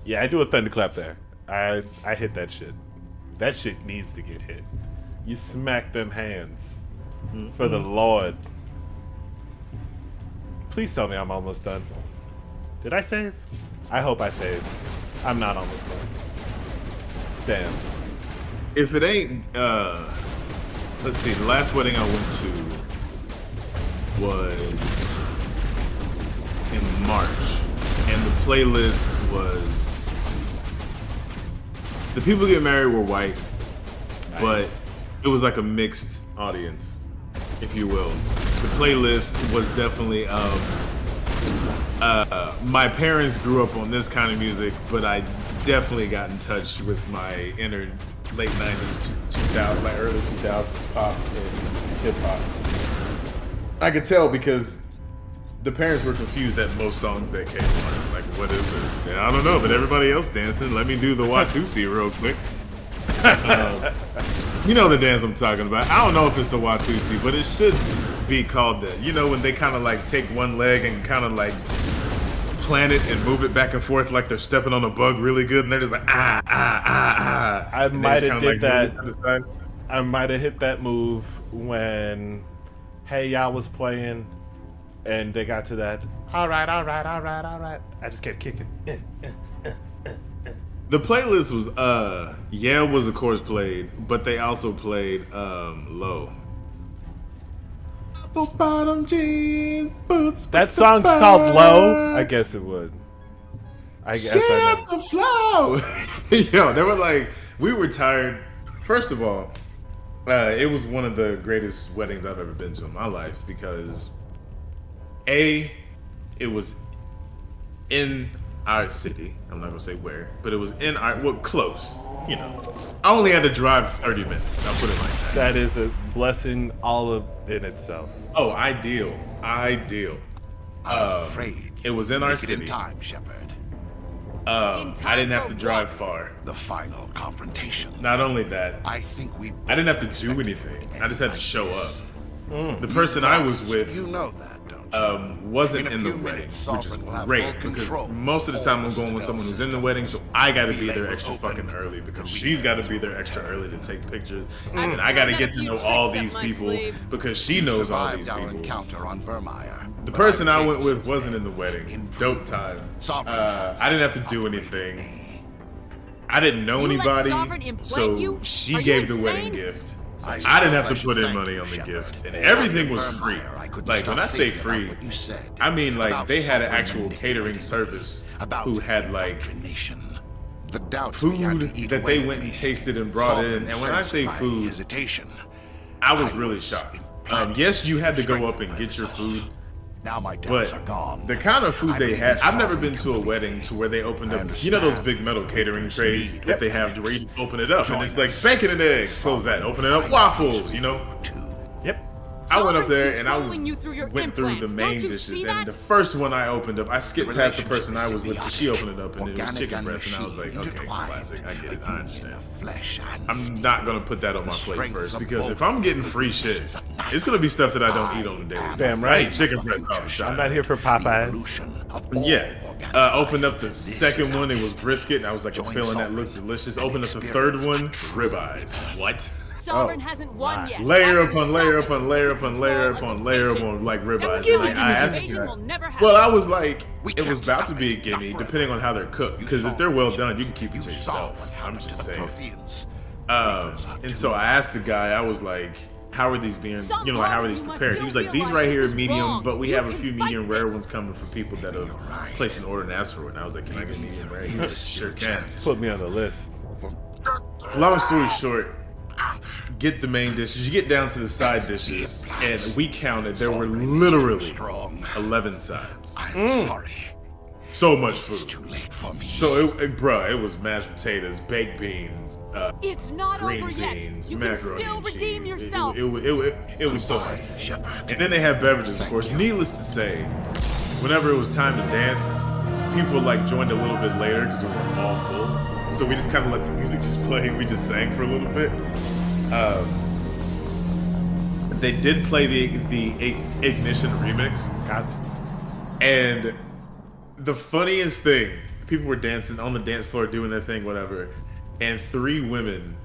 Speaker 1: Yeah, I do a thunderclap there. I hit that shit. That shit needs to get hit. You smack them hands. For the Lord. Please tell me I'm almost done. Did I save? I hope I saved. I'm not almost done. Damn.
Speaker 12: If it ain't, let's see, the last wedding I went to was in March, and the playlist was, the people get married were white, but it was like a mixed audience, if you will. The playlist was definitely, my parents grew up on this kind of music, but I definitely got in touch with my inner late 90s, 2000, like early 2000s pop and hip hop. I could tell because the parents were confused at most songs that came on. Like, what is this? And I don't know, but everybody else dancing. Let me do the Watusi real quick. You know the dance I'm talking about. I don't know if it's the Watusi, but it should be called that. You know, when they kind of like take one leg and kind of like plant it and move it back and forth like they're stepping on a bug really good, and they're just like,
Speaker 1: I might have did that. I might have hit that move when Hey Ya was playing, and they got to that. All right. I just kept kicking.
Speaker 12: The playlist was was of course played, but they also played Low. Bottom jeans, boots.
Speaker 1: That song's called Low. I guess it would. I guess I know.
Speaker 12: The flow. Yo, they were like, we were tired. First of all, it was one of the greatest weddings I've ever been to in my life because it was in our city. I'm not gonna say where, but it was in close. You know, I only had to drive 30 minutes. I'll put it like that.
Speaker 1: That is a blessing all of in itself.
Speaker 12: Oh, ideal.
Speaker 3: I was afraid.
Speaker 12: It was in our city.
Speaker 3: In time, Shepard.
Speaker 12: I didn't have to drive far.
Speaker 3: The final confrontation.
Speaker 12: Not only that,
Speaker 3: I think
Speaker 12: I didn't have to do anything. I just had to show up. The person I was with.
Speaker 3: You know that, don't
Speaker 12: wasn't
Speaker 3: In a
Speaker 12: in the
Speaker 3: few
Speaker 12: wedding,
Speaker 3: minutes,
Speaker 12: which is
Speaker 3: Sovereign will have
Speaker 12: great
Speaker 3: full
Speaker 12: because
Speaker 3: control
Speaker 12: most of the time I'm
Speaker 3: over
Speaker 12: going with
Speaker 3: the
Speaker 12: someone who's in the
Speaker 3: system.
Speaker 12: wedding, so I got to be
Speaker 3: Relay
Speaker 12: there
Speaker 3: will
Speaker 12: extra
Speaker 3: open
Speaker 12: fucking early because
Speaker 3: the
Speaker 12: she's got to
Speaker 3: readers
Speaker 12: be there
Speaker 3: will
Speaker 12: extra
Speaker 3: return.
Speaker 12: early to take pictures,
Speaker 7: I've
Speaker 12: and I got to
Speaker 7: still
Speaker 12: get
Speaker 7: got a
Speaker 12: to
Speaker 7: few
Speaker 12: know
Speaker 7: tricks
Speaker 12: all
Speaker 7: up
Speaker 12: these
Speaker 7: my
Speaker 12: people
Speaker 7: sleeve.
Speaker 12: because she
Speaker 3: You
Speaker 12: knows all
Speaker 3: survived
Speaker 12: these
Speaker 3: our
Speaker 12: people.
Speaker 3: encounter on Vermeer.
Speaker 12: The
Speaker 3: but
Speaker 12: person
Speaker 3: I've
Speaker 12: I went
Speaker 3: changed
Speaker 12: with
Speaker 3: since
Speaker 12: wasn't
Speaker 3: then.
Speaker 12: in the wedding.
Speaker 3: Improved.
Speaker 12: Dope time.
Speaker 3: Sovereign has
Speaker 12: I didn't have to do anything. I didn't know
Speaker 7: You let
Speaker 12: anybody,
Speaker 7: Sovereign implant
Speaker 12: so
Speaker 7: you?
Speaker 12: she
Speaker 7: Are you
Speaker 12: gave the
Speaker 7: insane?
Speaker 12: wedding gift.
Speaker 3: I
Speaker 12: I didn't have
Speaker 3: suppose
Speaker 12: to put
Speaker 3: I
Speaker 12: in
Speaker 3: should
Speaker 12: money
Speaker 3: thank
Speaker 12: on the
Speaker 3: you,
Speaker 12: gift,
Speaker 3: Shepard.
Speaker 12: and everything
Speaker 3: After
Speaker 12: was free.
Speaker 3: Vermeer, I couldn't
Speaker 12: Like when I
Speaker 3: stop
Speaker 12: say
Speaker 3: thinking about
Speaker 12: free,
Speaker 3: what you said
Speaker 12: I mean like
Speaker 3: about
Speaker 12: they had an
Speaker 3: sovereign
Speaker 12: actual catering service
Speaker 3: about
Speaker 12: who had like
Speaker 3: indoctrination. The doubts we had
Speaker 12: food
Speaker 3: to eat
Speaker 12: that
Speaker 3: away
Speaker 12: they
Speaker 3: at
Speaker 12: went
Speaker 3: me.
Speaker 12: and tasted and brought in.
Speaker 3: Sovereign
Speaker 12: And when I
Speaker 3: sensed
Speaker 12: say
Speaker 3: my
Speaker 12: food,
Speaker 3: hesitation.
Speaker 12: I was really shocked. Yes, you had to go up and get your food.
Speaker 3: Now my doubts are
Speaker 12: But
Speaker 3: gone.
Speaker 12: the kind of food
Speaker 3: I
Speaker 12: they
Speaker 3: believe
Speaker 12: had,
Speaker 3: in
Speaker 12: I've never
Speaker 3: sovereign
Speaker 12: been to a wedding to where they opened
Speaker 3: I
Speaker 12: up, you know those
Speaker 3: understand
Speaker 12: big metal catering
Speaker 3: there's
Speaker 12: trays
Speaker 3: need
Speaker 12: that they have
Speaker 3: for
Speaker 12: where you open it up and it's like
Speaker 3: Join
Speaker 12: bacon and eggs, close that, open it up, waffles, you know?
Speaker 1: Yep.
Speaker 12: I went up
Speaker 7: Sovereign's
Speaker 12: there and I
Speaker 7: controlling you through your
Speaker 12: went through the
Speaker 7: implants.
Speaker 12: main
Speaker 7: Don't you
Speaker 12: dishes
Speaker 7: see
Speaker 12: and
Speaker 7: that?
Speaker 12: the first one I opened up, I skipped
Speaker 3: The
Speaker 12: past the person I was
Speaker 3: relationship
Speaker 12: with
Speaker 3: is
Speaker 12: because she opened it up and it was
Speaker 3: organic
Speaker 12: chicken
Speaker 3: and
Speaker 12: breast and I was like,
Speaker 3: machine
Speaker 12: okay,
Speaker 3: intertwined.
Speaker 12: classic, I get it, I understand.
Speaker 3: Flesh and
Speaker 12: I'm not gonna put that on my plate
Speaker 3: strengths
Speaker 12: first
Speaker 3: of
Speaker 12: because
Speaker 3: both
Speaker 12: if I'm getting free shit, it's gonna be stuff that I don't eat on the daily.
Speaker 1: Damn
Speaker 12: I
Speaker 1: right.
Speaker 12: eat chicken breast all the time.
Speaker 1: I'm not here for Popeyes.
Speaker 12: Yeah. Opened up the second one, it was brisket, and I was like, a feeling that looks delicious. Opened up the third one, ribeyes. What?
Speaker 7: Sovereign hasn't won yet.
Speaker 12: Layer
Speaker 7: I can
Speaker 12: upon layer
Speaker 7: stop it.
Speaker 12: upon layer upon layer
Speaker 7: Control
Speaker 12: upon
Speaker 7: of the
Speaker 12: layer
Speaker 7: station.
Speaker 12: upon like
Speaker 7: Step
Speaker 12: ribeyes.
Speaker 7: aside.
Speaker 12: And I asked the
Speaker 7: Invasion
Speaker 12: guy.
Speaker 7: will never happen.
Speaker 12: Well, I was like, it was
Speaker 3: can't
Speaker 12: about to
Speaker 3: stop
Speaker 12: be a
Speaker 3: it.
Speaker 12: gimme,
Speaker 3: Not
Speaker 12: depending on how they're cooked. Because if they're well done, you can keep it to yourself. I'm just saying. And so I asked the guy, I was like, how are these being, you know, like, how are these prepared? He was like, these right here are medium, but we have a few medium rare ones coming for people that have placed an order and asked for it. And I was like, can I get medium rare? He was like, sure can.
Speaker 1: Put me on the list.
Speaker 12: Long story short, get the main dishes. You get down to the side dishes, and we counted. There were literally 11 sides.
Speaker 3: I'm sorry.
Speaker 12: So much food.
Speaker 3: It's too late for me.
Speaker 12: So, it was mashed potatoes, baked beans,
Speaker 7: It's not
Speaker 12: green
Speaker 7: over yet.
Speaker 12: beans,
Speaker 7: You can
Speaker 12: macaroni
Speaker 7: still
Speaker 12: and
Speaker 7: redeem
Speaker 12: cheese.
Speaker 7: yourself.
Speaker 12: It was so much. And then they had beverages, of course. Needless to say, whenever it was time to dance, people like joined a little bit later because we were all full. So we just kind of let the music just play. We just sang for a little bit. They did play the Ignition remix. And the funniest thing, people were dancing on the dance floor, doing their thing, whatever. And 3 women,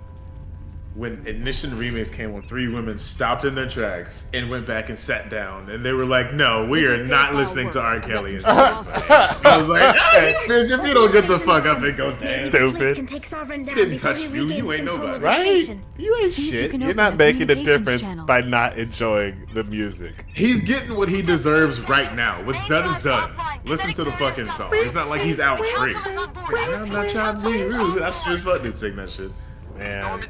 Speaker 12: when Ignition remix came on, 3 women stopped in their tracks and went back and sat down. And they were like, no, we are not listening to R. Kelly. I was like, hey, bitch, if you don't get the fuck up and go dance,
Speaker 11: Fleet can take Sovereign down
Speaker 12: you didn't
Speaker 11: before
Speaker 12: touch
Speaker 11: he
Speaker 12: you.
Speaker 11: regains
Speaker 12: You ain't
Speaker 11: control
Speaker 12: nobody.
Speaker 11: of the
Speaker 1: Right?
Speaker 11: station.
Speaker 1: You ain't
Speaker 8: See if you
Speaker 1: shit.
Speaker 8: can
Speaker 1: You're
Speaker 8: open
Speaker 1: not
Speaker 8: a
Speaker 1: making a
Speaker 8: communications
Speaker 1: difference
Speaker 8: channel.
Speaker 1: by not enjoying the music.
Speaker 12: he's getting what he deserves right now. What's done is done. Listen to the fucking song. It's not like he's out free. I'm not trying to be rude. I sure as fuck didn't sing that shit.
Speaker 1: Man,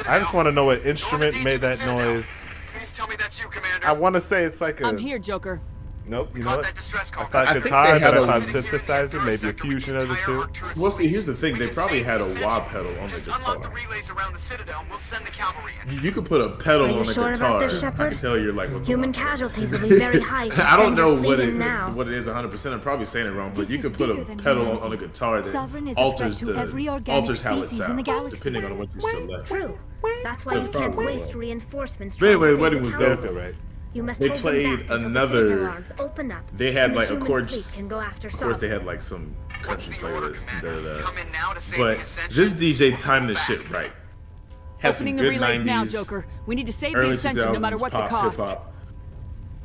Speaker 1: I just want to know what instrument made that noise.
Speaker 18: Please tell me that's you, Commander.
Speaker 1: I want to say it's like a.
Speaker 7: I'm here, Joker.
Speaker 1: Nope, you know what? I thought
Speaker 12: I think
Speaker 1: guitar,
Speaker 12: they
Speaker 1: but
Speaker 12: had
Speaker 1: I thought
Speaker 12: a-
Speaker 1: synthesizer, maybe a fusion of the two.
Speaker 12: Well, see, here's the thing. They probably had a wah pedal on the guitar.
Speaker 18: Relays around the Citadel, and we'll send the cavalry in.
Speaker 12: You could put a pedal
Speaker 11: Are you
Speaker 12: on a
Speaker 11: sure about
Speaker 12: guitar.
Speaker 11: this,
Speaker 12: I
Speaker 11: Shepard?
Speaker 12: can tell you're like, what's
Speaker 11: Human casualties will be very high. if you
Speaker 12: I don't
Speaker 11: send your
Speaker 12: know
Speaker 11: fleet
Speaker 12: what
Speaker 11: in now.
Speaker 12: it is 100%. I'm probably saying it wrong, but
Speaker 8: This
Speaker 12: you
Speaker 8: is
Speaker 12: could put a
Speaker 8: bigger than
Speaker 12: pedal
Speaker 8: humanity.
Speaker 12: on a guitar that
Speaker 8: Sovereign is a threat
Speaker 12: alters
Speaker 8: to every organic
Speaker 12: alters how it
Speaker 8: species in the
Speaker 12: sounds,
Speaker 8: galaxy.
Speaker 12: depending on what you select.
Speaker 11: True. That's why
Speaker 12: So
Speaker 11: you can't
Speaker 12: probably.
Speaker 11: waste reinforcements.
Speaker 12: But anyway, the
Speaker 11: trying to
Speaker 12: wedding
Speaker 11: save
Speaker 12: was
Speaker 11: the
Speaker 12: dope.
Speaker 11: council. You must
Speaker 12: They
Speaker 11: hold them
Speaker 12: played
Speaker 11: back until the
Speaker 12: another.
Speaker 11: Theta arms open up,
Speaker 12: They had
Speaker 11: and the
Speaker 12: like, of
Speaker 11: human
Speaker 12: course,
Speaker 11: fleet can go after
Speaker 12: of course, they
Speaker 11: Sovereign.
Speaker 12: had like some country playlist.
Speaker 18: save
Speaker 12: But
Speaker 18: the Ascension.
Speaker 12: this DJ timed this shit right. Has some
Speaker 7: Opening the
Speaker 12: good
Speaker 7: relays
Speaker 12: 90s,
Speaker 7: now, Joker. We need to save the
Speaker 12: early
Speaker 7: Ascension no matter
Speaker 12: 2000s
Speaker 7: what the
Speaker 12: pop,
Speaker 7: cost.
Speaker 12: hip-hop.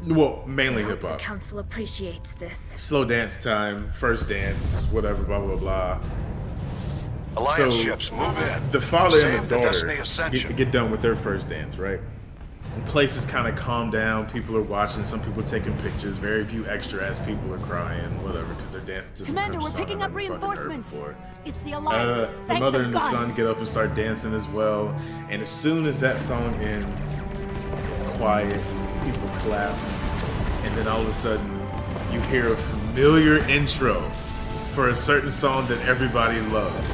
Speaker 12: Well, mainly
Speaker 11: I hope
Speaker 12: hip
Speaker 11: the
Speaker 12: hop.
Speaker 11: council appreciates this.
Speaker 12: Slow dance time, first dance, whatever, blah blah blah.
Speaker 6: Alliance ships, move in.
Speaker 12: The father
Speaker 6: Save
Speaker 12: and the
Speaker 6: the
Speaker 12: daughter
Speaker 6: Destiny Ascension.
Speaker 12: get done with their first dance, right? The place is kind of calmed down. People are watching. Some people taking pictures. Very few extra ass people are crying, whatever, because they're dancing to some
Speaker 7: Commander,
Speaker 12: country
Speaker 7: we're
Speaker 12: song
Speaker 7: picking
Speaker 12: I've
Speaker 7: up
Speaker 12: never fucking heard
Speaker 7: reinforcements.
Speaker 12: before.
Speaker 7: It's the Alliance.
Speaker 12: The
Speaker 7: Thank
Speaker 12: mother
Speaker 7: the
Speaker 12: and the son
Speaker 7: gods.
Speaker 12: get up and start dancing as well. And as soon as that song ends, it's quiet. People clap, and then all of a sudden, you hear a familiar intro for a certain song that everybody loves.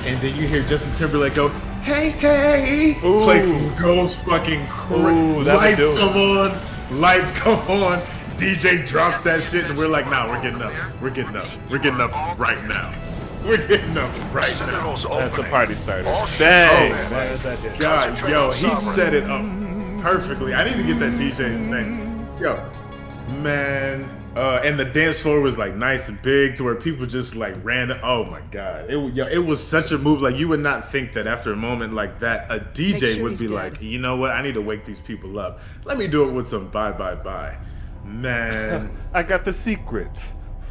Speaker 12: And then you hear Justin Timberlake go, "Hey, hey!" Place goes fucking crazy. Lights come on. Lights come on. DJ drops that shit, and we're like, "Nah, we're getting up. We're getting up. We're getting up right now. We're getting up right now."
Speaker 1: That's a party starter.
Speaker 12: Oh,
Speaker 1: Dang,
Speaker 12: man.
Speaker 1: man, that did.
Speaker 12: God, yo, he set it up perfectly. I need to get that DJ's name. Yo, Man, and the dance floor was like nice and big to where people just like ran. Oh my god, it was such a move. Like you would not think that after a moment like that, a DJ would be like, you know what? I need to wake these people up. Let me do it with some bye bye bye. Man,
Speaker 1: I got the secret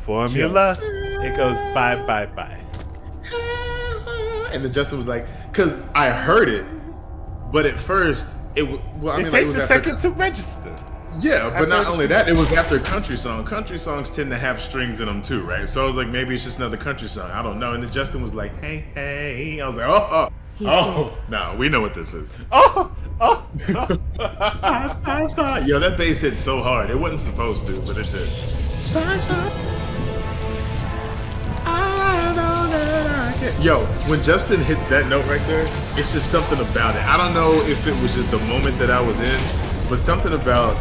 Speaker 1: formula. It goes bye bye bye.
Speaker 12: And then Justin was like, because I heard it, but at first it
Speaker 1: takes a second to register.
Speaker 12: Yeah, but not only that, it was after a country song. Country songs tend to have strings in them too, right? So I was like, maybe it's just another country song. I don't know. And then Justin was like, hey, hey. I was like, no, we know what this is. Yo, that bass hit so hard. It wasn't supposed to, but it did. Yo, when Justin hits that note right there, it's just something about it. I don't know if it was just the moment that I was in, but something about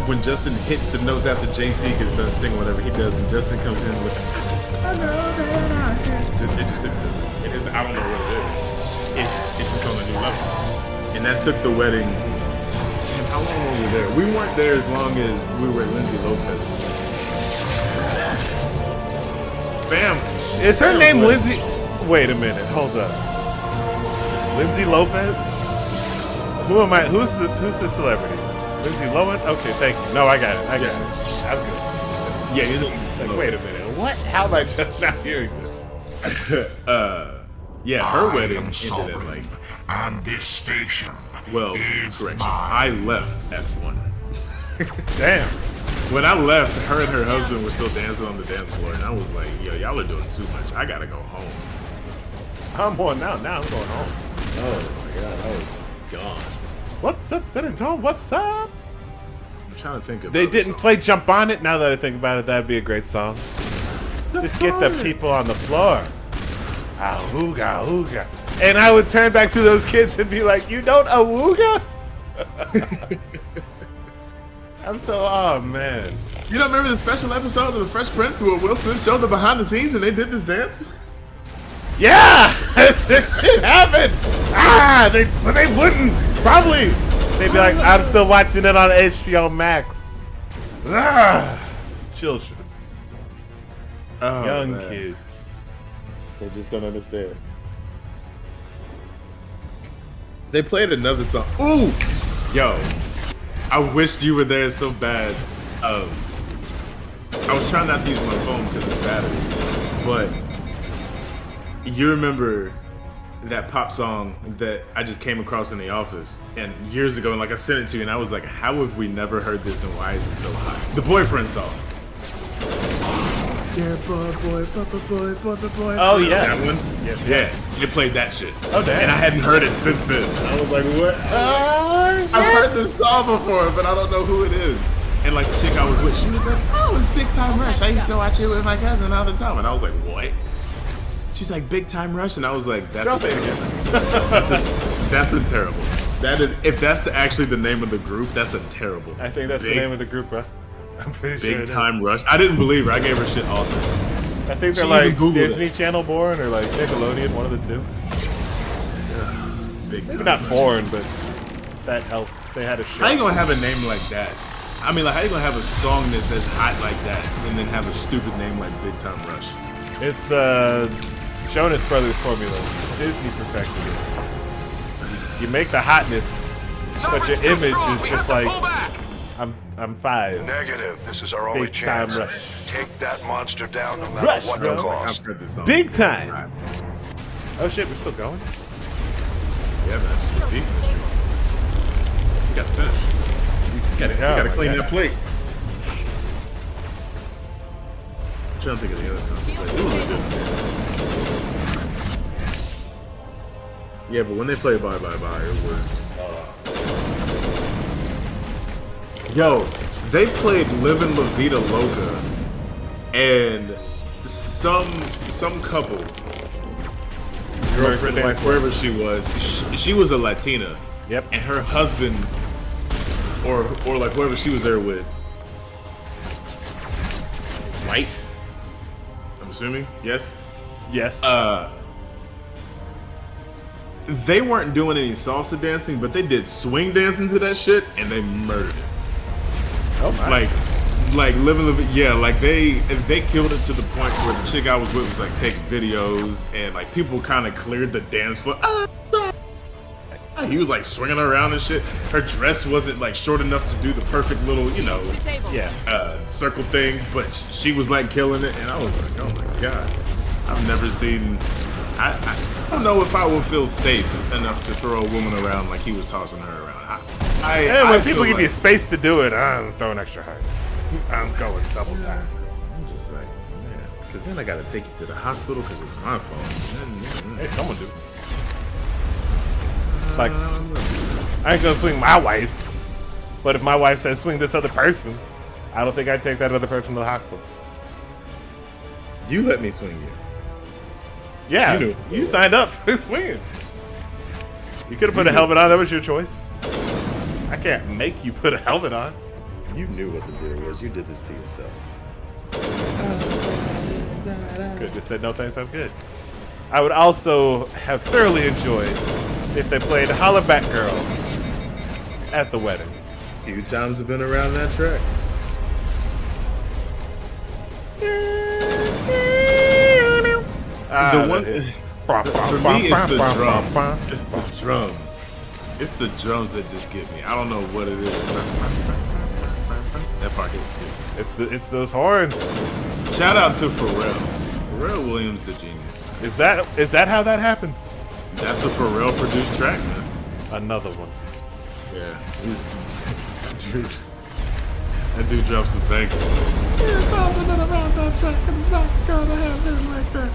Speaker 12: when Justin hits the notes after JC gets done singing whatever he does, and Justin comes in with, it just hits I don't know what it is. It's just on a new level. And that took the wedding. And how long were we there? We weren't there as long as we were at Lindsay Lopez. Bam.
Speaker 1: Is her name Lindsay? Wait a minute, hold up. Lindsay Lopez? Who am I? Who's the celebrity? Lindsay Lohan? Okay, thank you. No, I got it. I'm good.
Speaker 12: Yeah,
Speaker 1: like, wait a minute. What? How am I just not hearing this?
Speaker 12: Yeah, her wedding ended at like.
Speaker 3: And this station.
Speaker 12: Well, correction. I left at 1.
Speaker 1: Damn.
Speaker 12: When I left, her and her husband were still dancing on the dance floor, and I was like, yo, y'all are doing too much. I gotta go home.
Speaker 1: I'm on now. Now I'm going home.
Speaker 12: Oh my god, I was gone.
Speaker 1: What's up, San Antonio? What's up?
Speaker 12: I'm trying to think of.
Speaker 1: They didn't play Jump On It. Now that I think about it, that'd be a great song. Just get the people on the floor. Ahooga, ahooga. And I would turn back to those kids and be like, you don't awooga? I'm so, oh man.
Speaker 12: You don't remember the special episode of The Fresh Prince where Will Smith showed the behind the scenes and they did this dance?
Speaker 1: Yeah! This shit happened! But they wouldn't. Probably. They'd be like, I'm still watching it on HBO Max. Children. Young kids.
Speaker 12: They just don't understand. They played another song. Ooh! Yo. I wished you were there so bad. I was trying not to use my phone because of battery. But you remember that pop song that I just came across in the office and years ago, and like I sent it to you, and I was like, how have we never heard this and why is it so high? The Boyfriend song. Yeah, boy.
Speaker 1: Oh, yeah.
Speaker 12: That one?
Speaker 1: Yes.
Speaker 12: Yeah, they played that shit.
Speaker 1: Oh, damn.
Speaker 12: And I hadn't heard it since then. I was like, what? I've heard this song before, but I don't know who it is. And like the chick I was with, she was like, oh, it's Big Time Rush. I used to watch it with my cousin all the time. And I was like, what? She's like, Big Time Rush. And I was like, that's a terrible. That is, if that's actually the name of the group, that's a terrible.
Speaker 1: I think that's the name of the group, bro. I'm pretty sure.
Speaker 12: Big Time Rush. I didn't believe her. I gave her shit all the time.
Speaker 1: I think they're like Disney Channel born or like Nickelodeon, one of the two. Maybe not born, but that helped. They had a show.
Speaker 12: How you gonna have a name like that? I mean, like, how you gonna have a song that's as hot like that and then have a stupid name like Big Time Rush?
Speaker 1: It's the Jonas Brothers formula. Disney perfected it. You make the hotness, but your image is just like, I'm 5.
Speaker 6: Negative. This is our only
Speaker 1: Big Time
Speaker 6: chance.
Speaker 1: Rush.
Speaker 6: Take that monster down no matter
Speaker 1: Rush,
Speaker 6: what
Speaker 1: bro.
Speaker 6: it costs.
Speaker 1: Big time. Oh shit, we're still going?
Speaker 12: Yeah, man. It's deep in the streets. You got to finish. You gotta clean that plate. I'm trying to think of the other songs. Yeah, but when they play Bye Bye Bye, it was. Yo, they played Livin' La Vida Loca, and some couple, girlfriend, wife, wherever she was, she was a Latina.
Speaker 1: Yep.
Speaker 12: And her husband, or like whoever she was there with, white. I'm assuming. Yes.
Speaker 1: Yes.
Speaker 12: They weren't doing any salsa dancing, but they did swing dancing to that shit, and they murdered it.
Speaker 1: Oh my.
Speaker 12: Like living, yeah, like they killed it to the point where the chick I was with was like taking videos and like people kind of cleared the dance floor. He was like swinging her around and shit. Her dress wasn't like short enough to do the perfect little, circle thing, but she was like killing it, and I was like, oh my god, I've never seen. I don't know if I would feel safe enough to throw a woman around like he was tossing her around.
Speaker 1: When people give you space to do it, I'm throwing extra hard. I'm going double time.
Speaker 12: I'm just like, man, because then I gotta take you to the hospital because it's my fault.
Speaker 1: Hey, someone do. Like, I ain't gonna swing my wife, but if my wife says swing this other person, I don't think I'd take that other person to the hospital.
Speaker 12: You let me swing you.
Speaker 1: Yeah, you signed up for swinging. You could have put a helmet on. That was your choice. I can't make you put a helmet on.
Speaker 12: You knew what the deal was. You did this to yourself.
Speaker 1: Could have just said no thanks, I'm good. I would also have thoroughly enjoyed if they played Holla Back Girl at the wedding.
Speaker 12: A few times have been around that track. The one for me is the drum. It's the drums. It's the drums that just get me. I don't know what it is. That part hits too.
Speaker 1: It's those horns.
Speaker 12: Shout out to Pharrell. Pharrell Williams, the genius.
Speaker 1: Is that how that happened?
Speaker 12: That's a Pharrell produced track, man.
Speaker 1: Another one.
Speaker 12: Yeah, dude. That dude drops the bank. It's all around that track, and it's not gonna happen like that.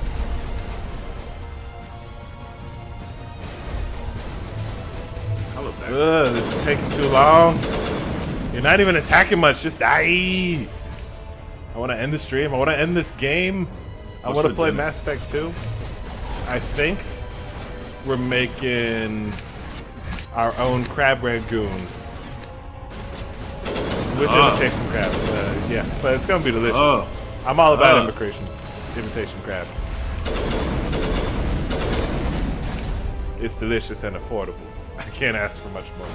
Speaker 1: This is taking too long. You're not even attacking much. Just die. I want to end the stream. I want to end this game. I want to play Mass Effect 2. I think we're making our own crab rangoon with imitation crab. Yeah, but it's gonna be delicious. I'm all about imitation crab. It's delicious and affordable. I can't ask for much more.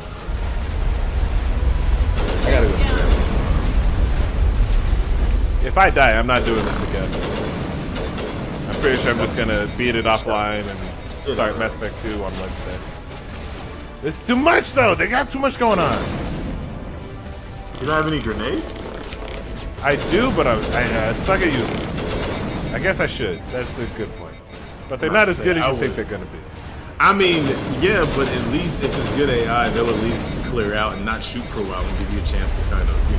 Speaker 12: I gotta go.
Speaker 1: If I die, I'm not doing this again. I'm pretty sure I'm just gonna beat it offline and start Mass Effect 2 on Wednesday. It's too much though. They got too much going on.
Speaker 12: You don't have any grenades?
Speaker 1: I do, but I suck at using them. I guess I should. That's a good point. But they're not as good as you think they're gonna be.
Speaker 12: I mean, yeah, but at least if it's good AI, they'll at least clear out and not shoot for a while and give you a chance to kind of, do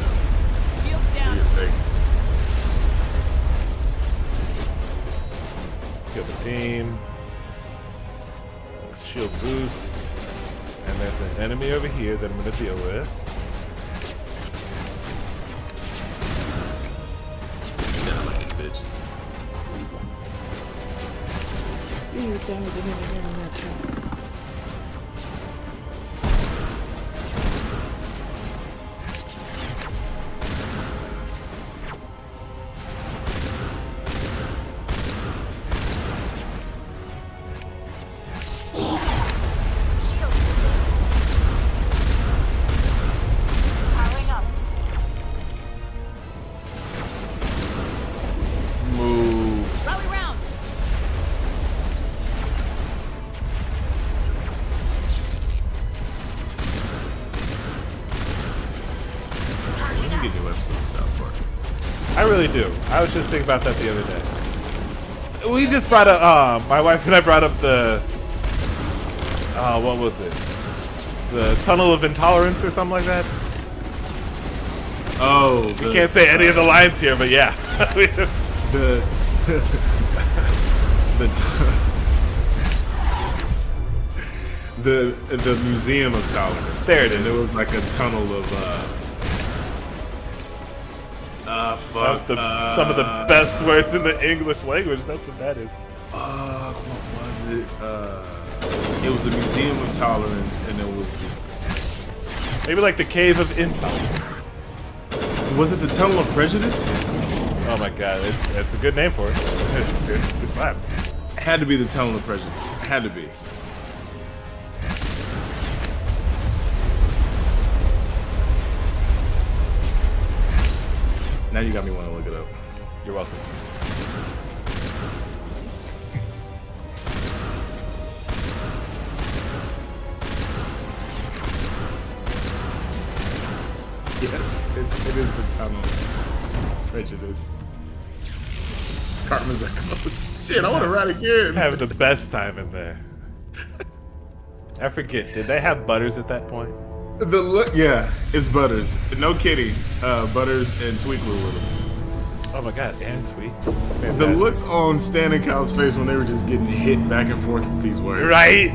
Speaker 12: your thing.
Speaker 1: Kill the team. Shield boost. And there's an enemy over here that I'm going to deal with.
Speaker 12: Yeah, I like this bitch.
Speaker 1: I really do. I was just thinking about that the other day. We just brought up, my wife and I brought up the, what was it? The Tunnel of Intolerance or something like that?
Speaker 12: Oh.
Speaker 1: We can't say any of the lines here, but yeah.
Speaker 12: The Museum of Tolerance.
Speaker 1: There it is.
Speaker 12: And there was like a tunnel of,
Speaker 1: some of the best words in the English language. That's what that is.
Speaker 12: What was it? It was a Museum of Tolerance, and it was
Speaker 1: maybe like the Cave of Intolerance.
Speaker 12: Was it the Tunnel of Prejudice?
Speaker 1: Oh my god, that's a good name for it. It slaps.
Speaker 12: It had to be the Tunnel of Prejudice. It had to be. Now you got me want to look it up.
Speaker 1: You're welcome.
Speaker 12: Yes, it is the tunnel. Prejudice. Cartman's like, oh shit, I want to ride again.
Speaker 1: Have the best time in there. I forget, did they have Butters at that point?
Speaker 12: The look, yeah, it's Butters. No kidding. Butters and Tweak were with him.
Speaker 1: Oh my god, and Tweak.
Speaker 12: The looks on Stan and Cal's face when they were just getting hit back and forth with these words.
Speaker 1: Right?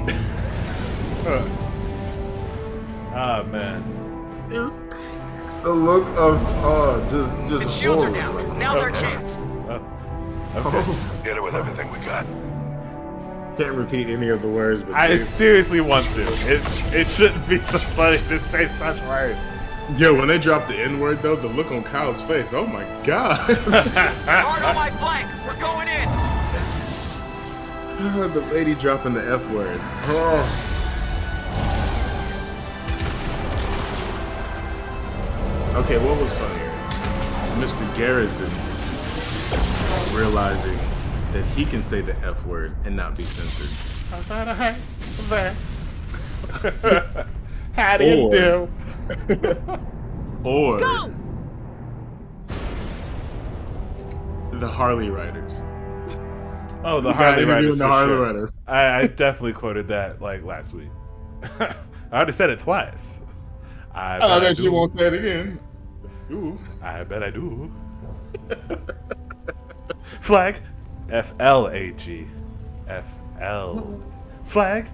Speaker 1: Oh man.
Speaker 12: It was the look of just
Speaker 18: The shields are
Speaker 12: horror.
Speaker 18: down. Now's our chance.
Speaker 1: Okay.
Speaker 6: Get it with everything we got.
Speaker 12: Can't repeat any of the words, but
Speaker 1: I seriously want to. It shouldn't be so funny to say such words.
Speaker 12: Yo, when they dropped the N word though, the look on Kyle's face, oh my god.
Speaker 18: Hard on my flank. We're going in.
Speaker 12: The lady dropping the F word. Oh. Okay, what was funnier? Mr. Garrison realizing that he can say the F word and not be censored.
Speaker 1: How do you do?
Speaker 12: Or
Speaker 7: Go!
Speaker 12: the Harley Riders.
Speaker 1: Oh, the
Speaker 12: The guy
Speaker 1: Harley
Speaker 12: interviewing
Speaker 1: Riders.
Speaker 12: the
Speaker 1: for
Speaker 12: Harley
Speaker 1: sure.
Speaker 12: Riders.
Speaker 1: I definitely quoted that like last week. I already said it twice. I
Speaker 12: bet you won't say it again. Ooh.
Speaker 1: I bet I do. Flag. F-L-A-G. F-L. Flag.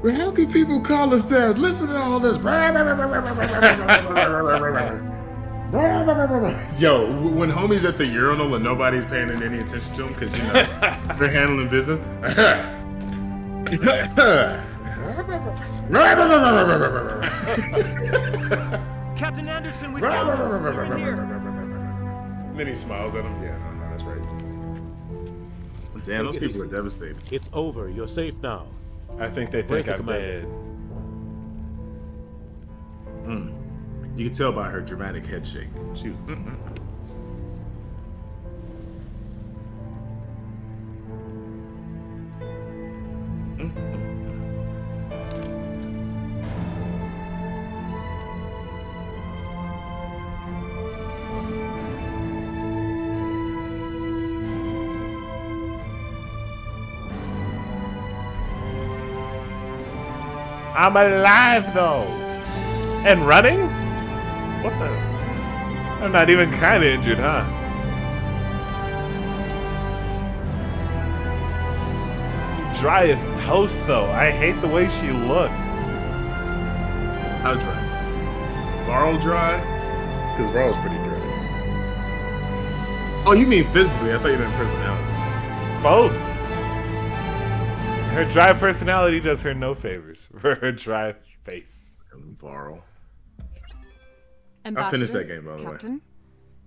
Speaker 12: Well, how can people call us that? Listen to all this. Yo, when homie's at the urinal and nobody's paying any attention to him because, you know, they're handling business.
Speaker 19: Captain Anderson, we found him. They're in here.
Speaker 12: And then he smiles at him. Yeah, that's right. Damn, those people are devastated.
Speaker 20: It's over. You're safe now.
Speaker 1: I think they
Speaker 20: Where's
Speaker 1: think
Speaker 20: the
Speaker 1: I'm
Speaker 20: commander?
Speaker 1: dead.
Speaker 12: You can tell by her dramatic head shake. She was,
Speaker 1: I'm alive though. And running? What the? I'm not even kind of injured, huh? Dry as toast though. I hate the way she looks.
Speaker 12: How dry? Varl dry? Because Varl's pretty dry. Oh, you mean physically? I thought you meant personality.
Speaker 1: Both. Her dry personality does her no favors for her dry face.
Speaker 12: Varl.
Speaker 7: Ambassador,
Speaker 12: I finished that game, by the
Speaker 7: Captain,
Speaker 12: way.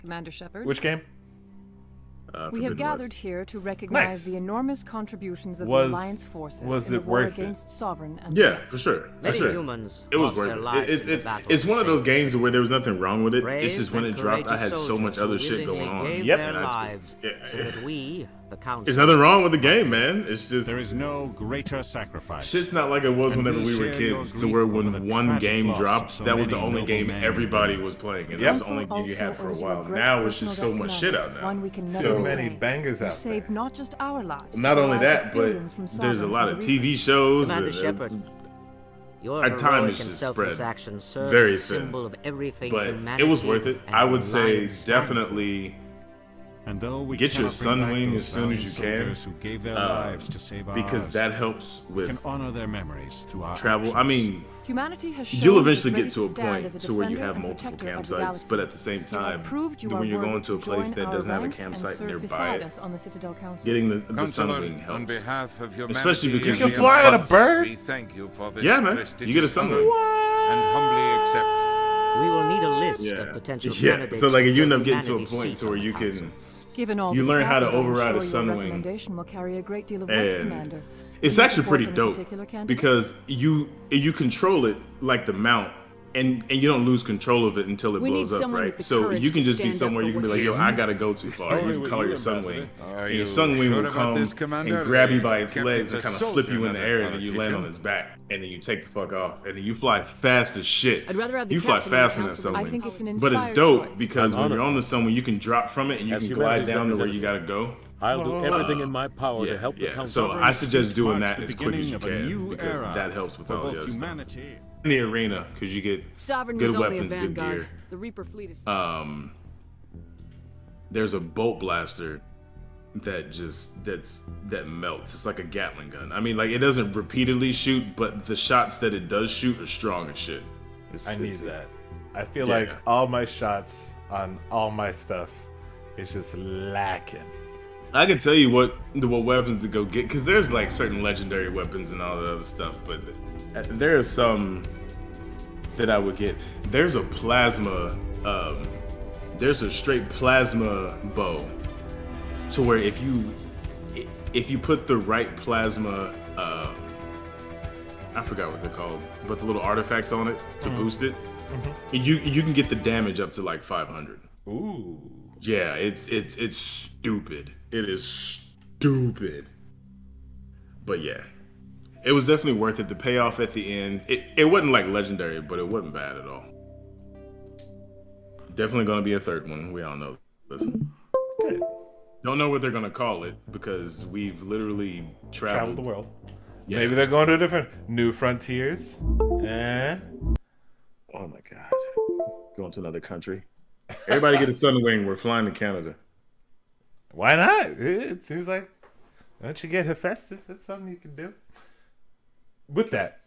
Speaker 7: Commander Shepard.
Speaker 1: Which game?
Speaker 7: We have gathered here to recognize
Speaker 1: Nice.
Speaker 7: the enormous contributions of
Speaker 1: Was-
Speaker 7: the Alliance forces
Speaker 1: was
Speaker 7: in the
Speaker 1: it
Speaker 7: war
Speaker 1: worth it?
Speaker 7: against Sovereign and
Speaker 12: Yeah, for sure. For
Speaker 19: Many
Speaker 12: sure.
Speaker 19: humans
Speaker 12: It was
Speaker 19: lost
Speaker 12: worth
Speaker 19: their
Speaker 12: it.
Speaker 19: lives
Speaker 12: It's
Speaker 19: in the battle
Speaker 12: it's one of those
Speaker 19: of
Speaker 12: games where there was nothing wrong with it.
Speaker 19: Brave
Speaker 12: It's just when
Speaker 19: and
Speaker 12: it dropped, I had
Speaker 19: courageous
Speaker 12: so much other
Speaker 19: soldiers
Speaker 12: shit
Speaker 19: willingly
Speaker 12: going on.
Speaker 19: gave
Speaker 1: Yep.
Speaker 19: their
Speaker 12: And I
Speaker 19: lives
Speaker 12: just,
Speaker 19: so that we, the council,
Speaker 12: there's nothing wrong with the game, man. It's just
Speaker 21: There is no greater sacrifice.
Speaker 12: shit's not like it was
Speaker 21: And
Speaker 12: whenever
Speaker 21: we
Speaker 12: we were
Speaker 21: share your
Speaker 12: kids, to
Speaker 21: grief
Speaker 12: where
Speaker 21: over
Speaker 12: when
Speaker 21: the
Speaker 12: one
Speaker 21: tragic
Speaker 12: game
Speaker 21: loss of
Speaker 12: dropped,
Speaker 21: so
Speaker 12: that was the
Speaker 21: many
Speaker 12: only
Speaker 21: noble
Speaker 12: game
Speaker 21: men and
Speaker 12: everybody
Speaker 21: women.
Speaker 12: was playing, and
Speaker 1: Yep.
Speaker 12: that was the only game you
Speaker 7: Also
Speaker 12: had for a
Speaker 7: owes you
Speaker 12: while.
Speaker 7: great
Speaker 12: Now it's
Speaker 7: personal
Speaker 12: just so
Speaker 7: debt,
Speaker 12: much shit
Speaker 7: Commander,
Speaker 12: out now.
Speaker 7: one we can never
Speaker 1: So
Speaker 7: repay.
Speaker 1: many bangers
Speaker 7: You
Speaker 1: out
Speaker 7: saved
Speaker 1: there.
Speaker 7: not just our lives,
Speaker 12: Not
Speaker 7: but the
Speaker 12: only
Speaker 7: lives
Speaker 12: that,
Speaker 7: of
Speaker 12: but
Speaker 7: billions from
Speaker 12: there's a
Speaker 7: Sovereign
Speaker 12: lot
Speaker 7: and
Speaker 12: of
Speaker 7: the
Speaker 12: TV
Speaker 7: Reapers.
Speaker 12: shows.
Speaker 19: Commander Shepard, your
Speaker 12: our time
Speaker 19: heroic
Speaker 12: is
Speaker 19: and
Speaker 12: just
Speaker 19: selfless
Speaker 12: spread
Speaker 19: action serves
Speaker 12: very
Speaker 19: as a
Speaker 12: thin.
Speaker 19: symbol of everything
Speaker 12: But
Speaker 19: humanity
Speaker 12: it was worth it.
Speaker 19: and
Speaker 12: I would say
Speaker 19: Alliance stands for.
Speaker 12: definitely
Speaker 21: And though we
Speaker 12: get your
Speaker 21: cannot bring back
Speaker 12: Sunwing
Speaker 21: those
Speaker 12: as soon as
Speaker 21: valiant
Speaker 12: you
Speaker 21: soldiers who gave their lives to save
Speaker 12: because
Speaker 21: ours,
Speaker 12: that helps
Speaker 21: we can
Speaker 12: with
Speaker 21: honor their memories through our
Speaker 12: travel. I
Speaker 21: actions.
Speaker 12: mean,
Speaker 7: Humanity has shown
Speaker 12: you'll
Speaker 7: it is
Speaker 12: eventually
Speaker 7: ready
Speaker 12: get to a
Speaker 7: stand
Speaker 12: point
Speaker 7: as a
Speaker 12: to where you
Speaker 7: defender
Speaker 12: have
Speaker 7: and
Speaker 12: multiple
Speaker 7: protector of the
Speaker 12: campsites,
Speaker 7: galaxy.
Speaker 12: but at the same
Speaker 7: You have
Speaker 12: time,
Speaker 7: proved you
Speaker 12: when
Speaker 7: are
Speaker 12: you're going
Speaker 7: worthy
Speaker 12: to a place
Speaker 7: join
Speaker 12: that
Speaker 7: our
Speaker 12: doesn't have a
Speaker 7: ranks and
Speaker 12: campsite
Speaker 7: serve
Speaker 12: nearby,
Speaker 7: beside us on the Citadel Council.
Speaker 12: getting the
Speaker 3: Counselor,
Speaker 12: Sunwing helps.
Speaker 3: on behalf of humanity,
Speaker 12: Especially because
Speaker 1: You can fly on a bird?
Speaker 3: We thank you for this
Speaker 12: Yeah, man. You
Speaker 3: prestigious
Speaker 12: get a Sunwing.
Speaker 3: honor and humbly accept.
Speaker 19: We will need a list
Speaker 12: Yeah.
Speaker 19: of potential
Speaker 12: Yeah.
Speaker 19: candidates
Speaker 12: So like
Speaker 19: to
Speaker 12: you
Speaker 19: fill
Speaker 12: end up getting to a
Speaker 19: humanity's
Speaker 12: point
Speaker 19: seat
Speaker 12: to where
Speaker 19: on the
Speaker 12: you
Speaker 19: council.
Speaker 12: can
Speaker 7: Given all
Speaker 12: you
Speaker 7: these
Speaker 12: learn how to
Speaker 7: happened, I'm
Speaker 12: override a
Speaker 7: sure your
Speaker 12: Sunwing.
Speaker 7: recommendation will carry a great deal of weight,
Speaker 12: And
Speaker 7: Commander.
Speaker 12: it's
Speaker 7: Will you
Speaker 12: actually
Speaker 7: support
Speaker 12: pretty
Speaker 7: any
Speaker 12: dope
Speaker 7: particular candidate?
Speaker 12: because you control it like the mount and you don't lose control of it until it
Speaker 7: We need
Speaker 12: blows up,
Speaker 7: someone with
Speaker 12: right?
Speaker 7: the
Speaker 12: So
Speaker 7: courage
Speaker 12: you can
Speaker 7: to
Speaker 12: just be
Speaker 7: stand up
Speaker 12: somewhere
Speaker 7: for
Speaker 12: you can be
Speaker 7: what
Speaker 12: like,
Speaker 7: you
Speaker 12: yo, I gotta go too far. You call your Sunwing, and your Sunwing will come and grab you by its legs and kind of flip you in the air, and then you land on its back, and then you take the fuck off, and then you fly fast as shit.
Speaker 7: I'd rather have the
Speaker 12: You fly
Speaker 7: captain of the
Speaker 12: faster than
Speaker 7: council, but I think it's an
Speaker 12: Sunwing, but it's
Speaker 7: inspired
Speaker 12: dope
Speaker 7: choice.
Speaker 12: because when you're on the Sunwing, you can drop from it and you
Speaker 20: As
Speaker 12: can glide
Speaker 20: humanity's
Speaker 12: down to where you
Speaker 20: representative,
Speaker 12: gotta go.
Speaker 20: I'll do everything in my power to help the council.
Speaker 12: So I suggest doing that
Speaker 21: the
Speaker 12: as quick as
Speaker 21: beginning
Speaker 12: you
Speaker 21: of a
Speaker 12: can
Speaker 21: new
Speaker 12: because
Speaker 21: era
Speaker 12: that helps with
Speaker 21: for
Speaker 12: all the
Speaker 21: both
Speaker 12: other stuff.
Speaker 21: humanity.
Speaker 12: In the arena, because you get
Speaker 7: Sovereign
Speaker 12: good
Speaker 7: was only a
Speaker 12: weapons, good
Speaker 7: vanguard.
Speaker 12: gear.
Speaker 7: The Reaper fleet is.
Speaker 12: There's a bolt blaster that melts. It's like a Gatling gun. I mean, like, it doesn't repeatedly shoot, but the shots that it does shoot are strong as shit.
Speaker 1: I need that. I feel like all my shots on all my stuff is just lacking.
Speaker 12: I can tell you what weapons to go get, because there's like certain legendary weapons and all that other stuff, but there are some that I would get. There's a plasma, there's a straight plasma bow, to where if you put the right plasma, I forgot what they're called, but the little artifacts on it to boost it, you can get the damage up to like 500.
Speaker 1: Ooh.
Speaker 12: Yeah, it's stupid. It is stupid. But yeah, it was definitely worth it. The payoff at the end, it wasn't like legendary, but it wasn't bad at all. Definitely gonna be a third one. We all know this.
Speaker 1: Good.
Speaker 12: Don't know what they're gonna call it because we've literally traveled
Speaker 1: the world.
Speaker 12: Yes.
Speaker 1: Maybe they're going to a different New Frontiers.
Speaker 12: Oh my god. Going to another country. Everybody get a Sunwing. We're flying to Canada.
Speaker 1: Why not? It seems like, once you get Hephaestus, that's something you can do. With that,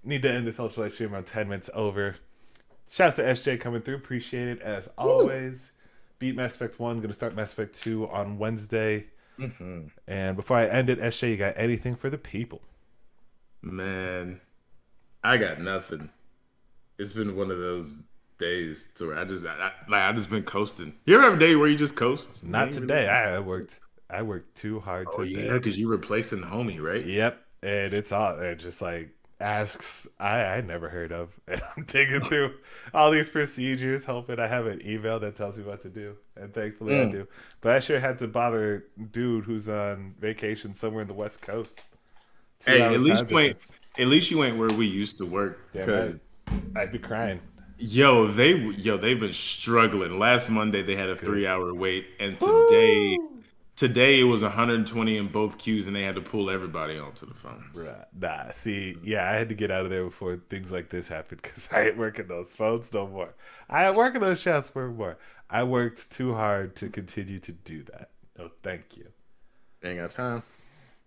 Speaker 1: need to end this ultra light stream around 10 minutes over. Shouts to SJ coming through. Appreciate it as always. Beat Mass Effect 1. Going to start Mass Effect 2 on Wednesday. And before I end it, SJ, you got anything for the people?
Speaker 12: Man, I got nothing. It's been one of those days to where I just been coasting. You ever have a day where you just coast?
Speaker 1: Not today. I worked too hard today.
Speaker 12: Yeah, because you replacing homie, right?
Speaker 1: Yep. And it's all just like asks I never heard of. And I'm digging through all these procedures, hoping I have an email that tells me what to do. And thankfully I do. But I sure had to bother dude who's on vacation somewhere in the West Coast.
Speaker 12: Hey, at least you ain't where we used to work. Because
Speaker 1: I'd be crying.
Speaker 12: Yo, they've been struggling. Last Monday they had a 3-hour wait, and today it was 120 in both queues, and they had to pull everybody onto the phones.
Speaker 1: Right. Nah, see, yeah, I had to get out of there before things like this happened because I ain't working those phones no more. I ain't working those shots no more. I worked too hard to continue to do that. No, thank you.
Speaker 12: Ain't got time.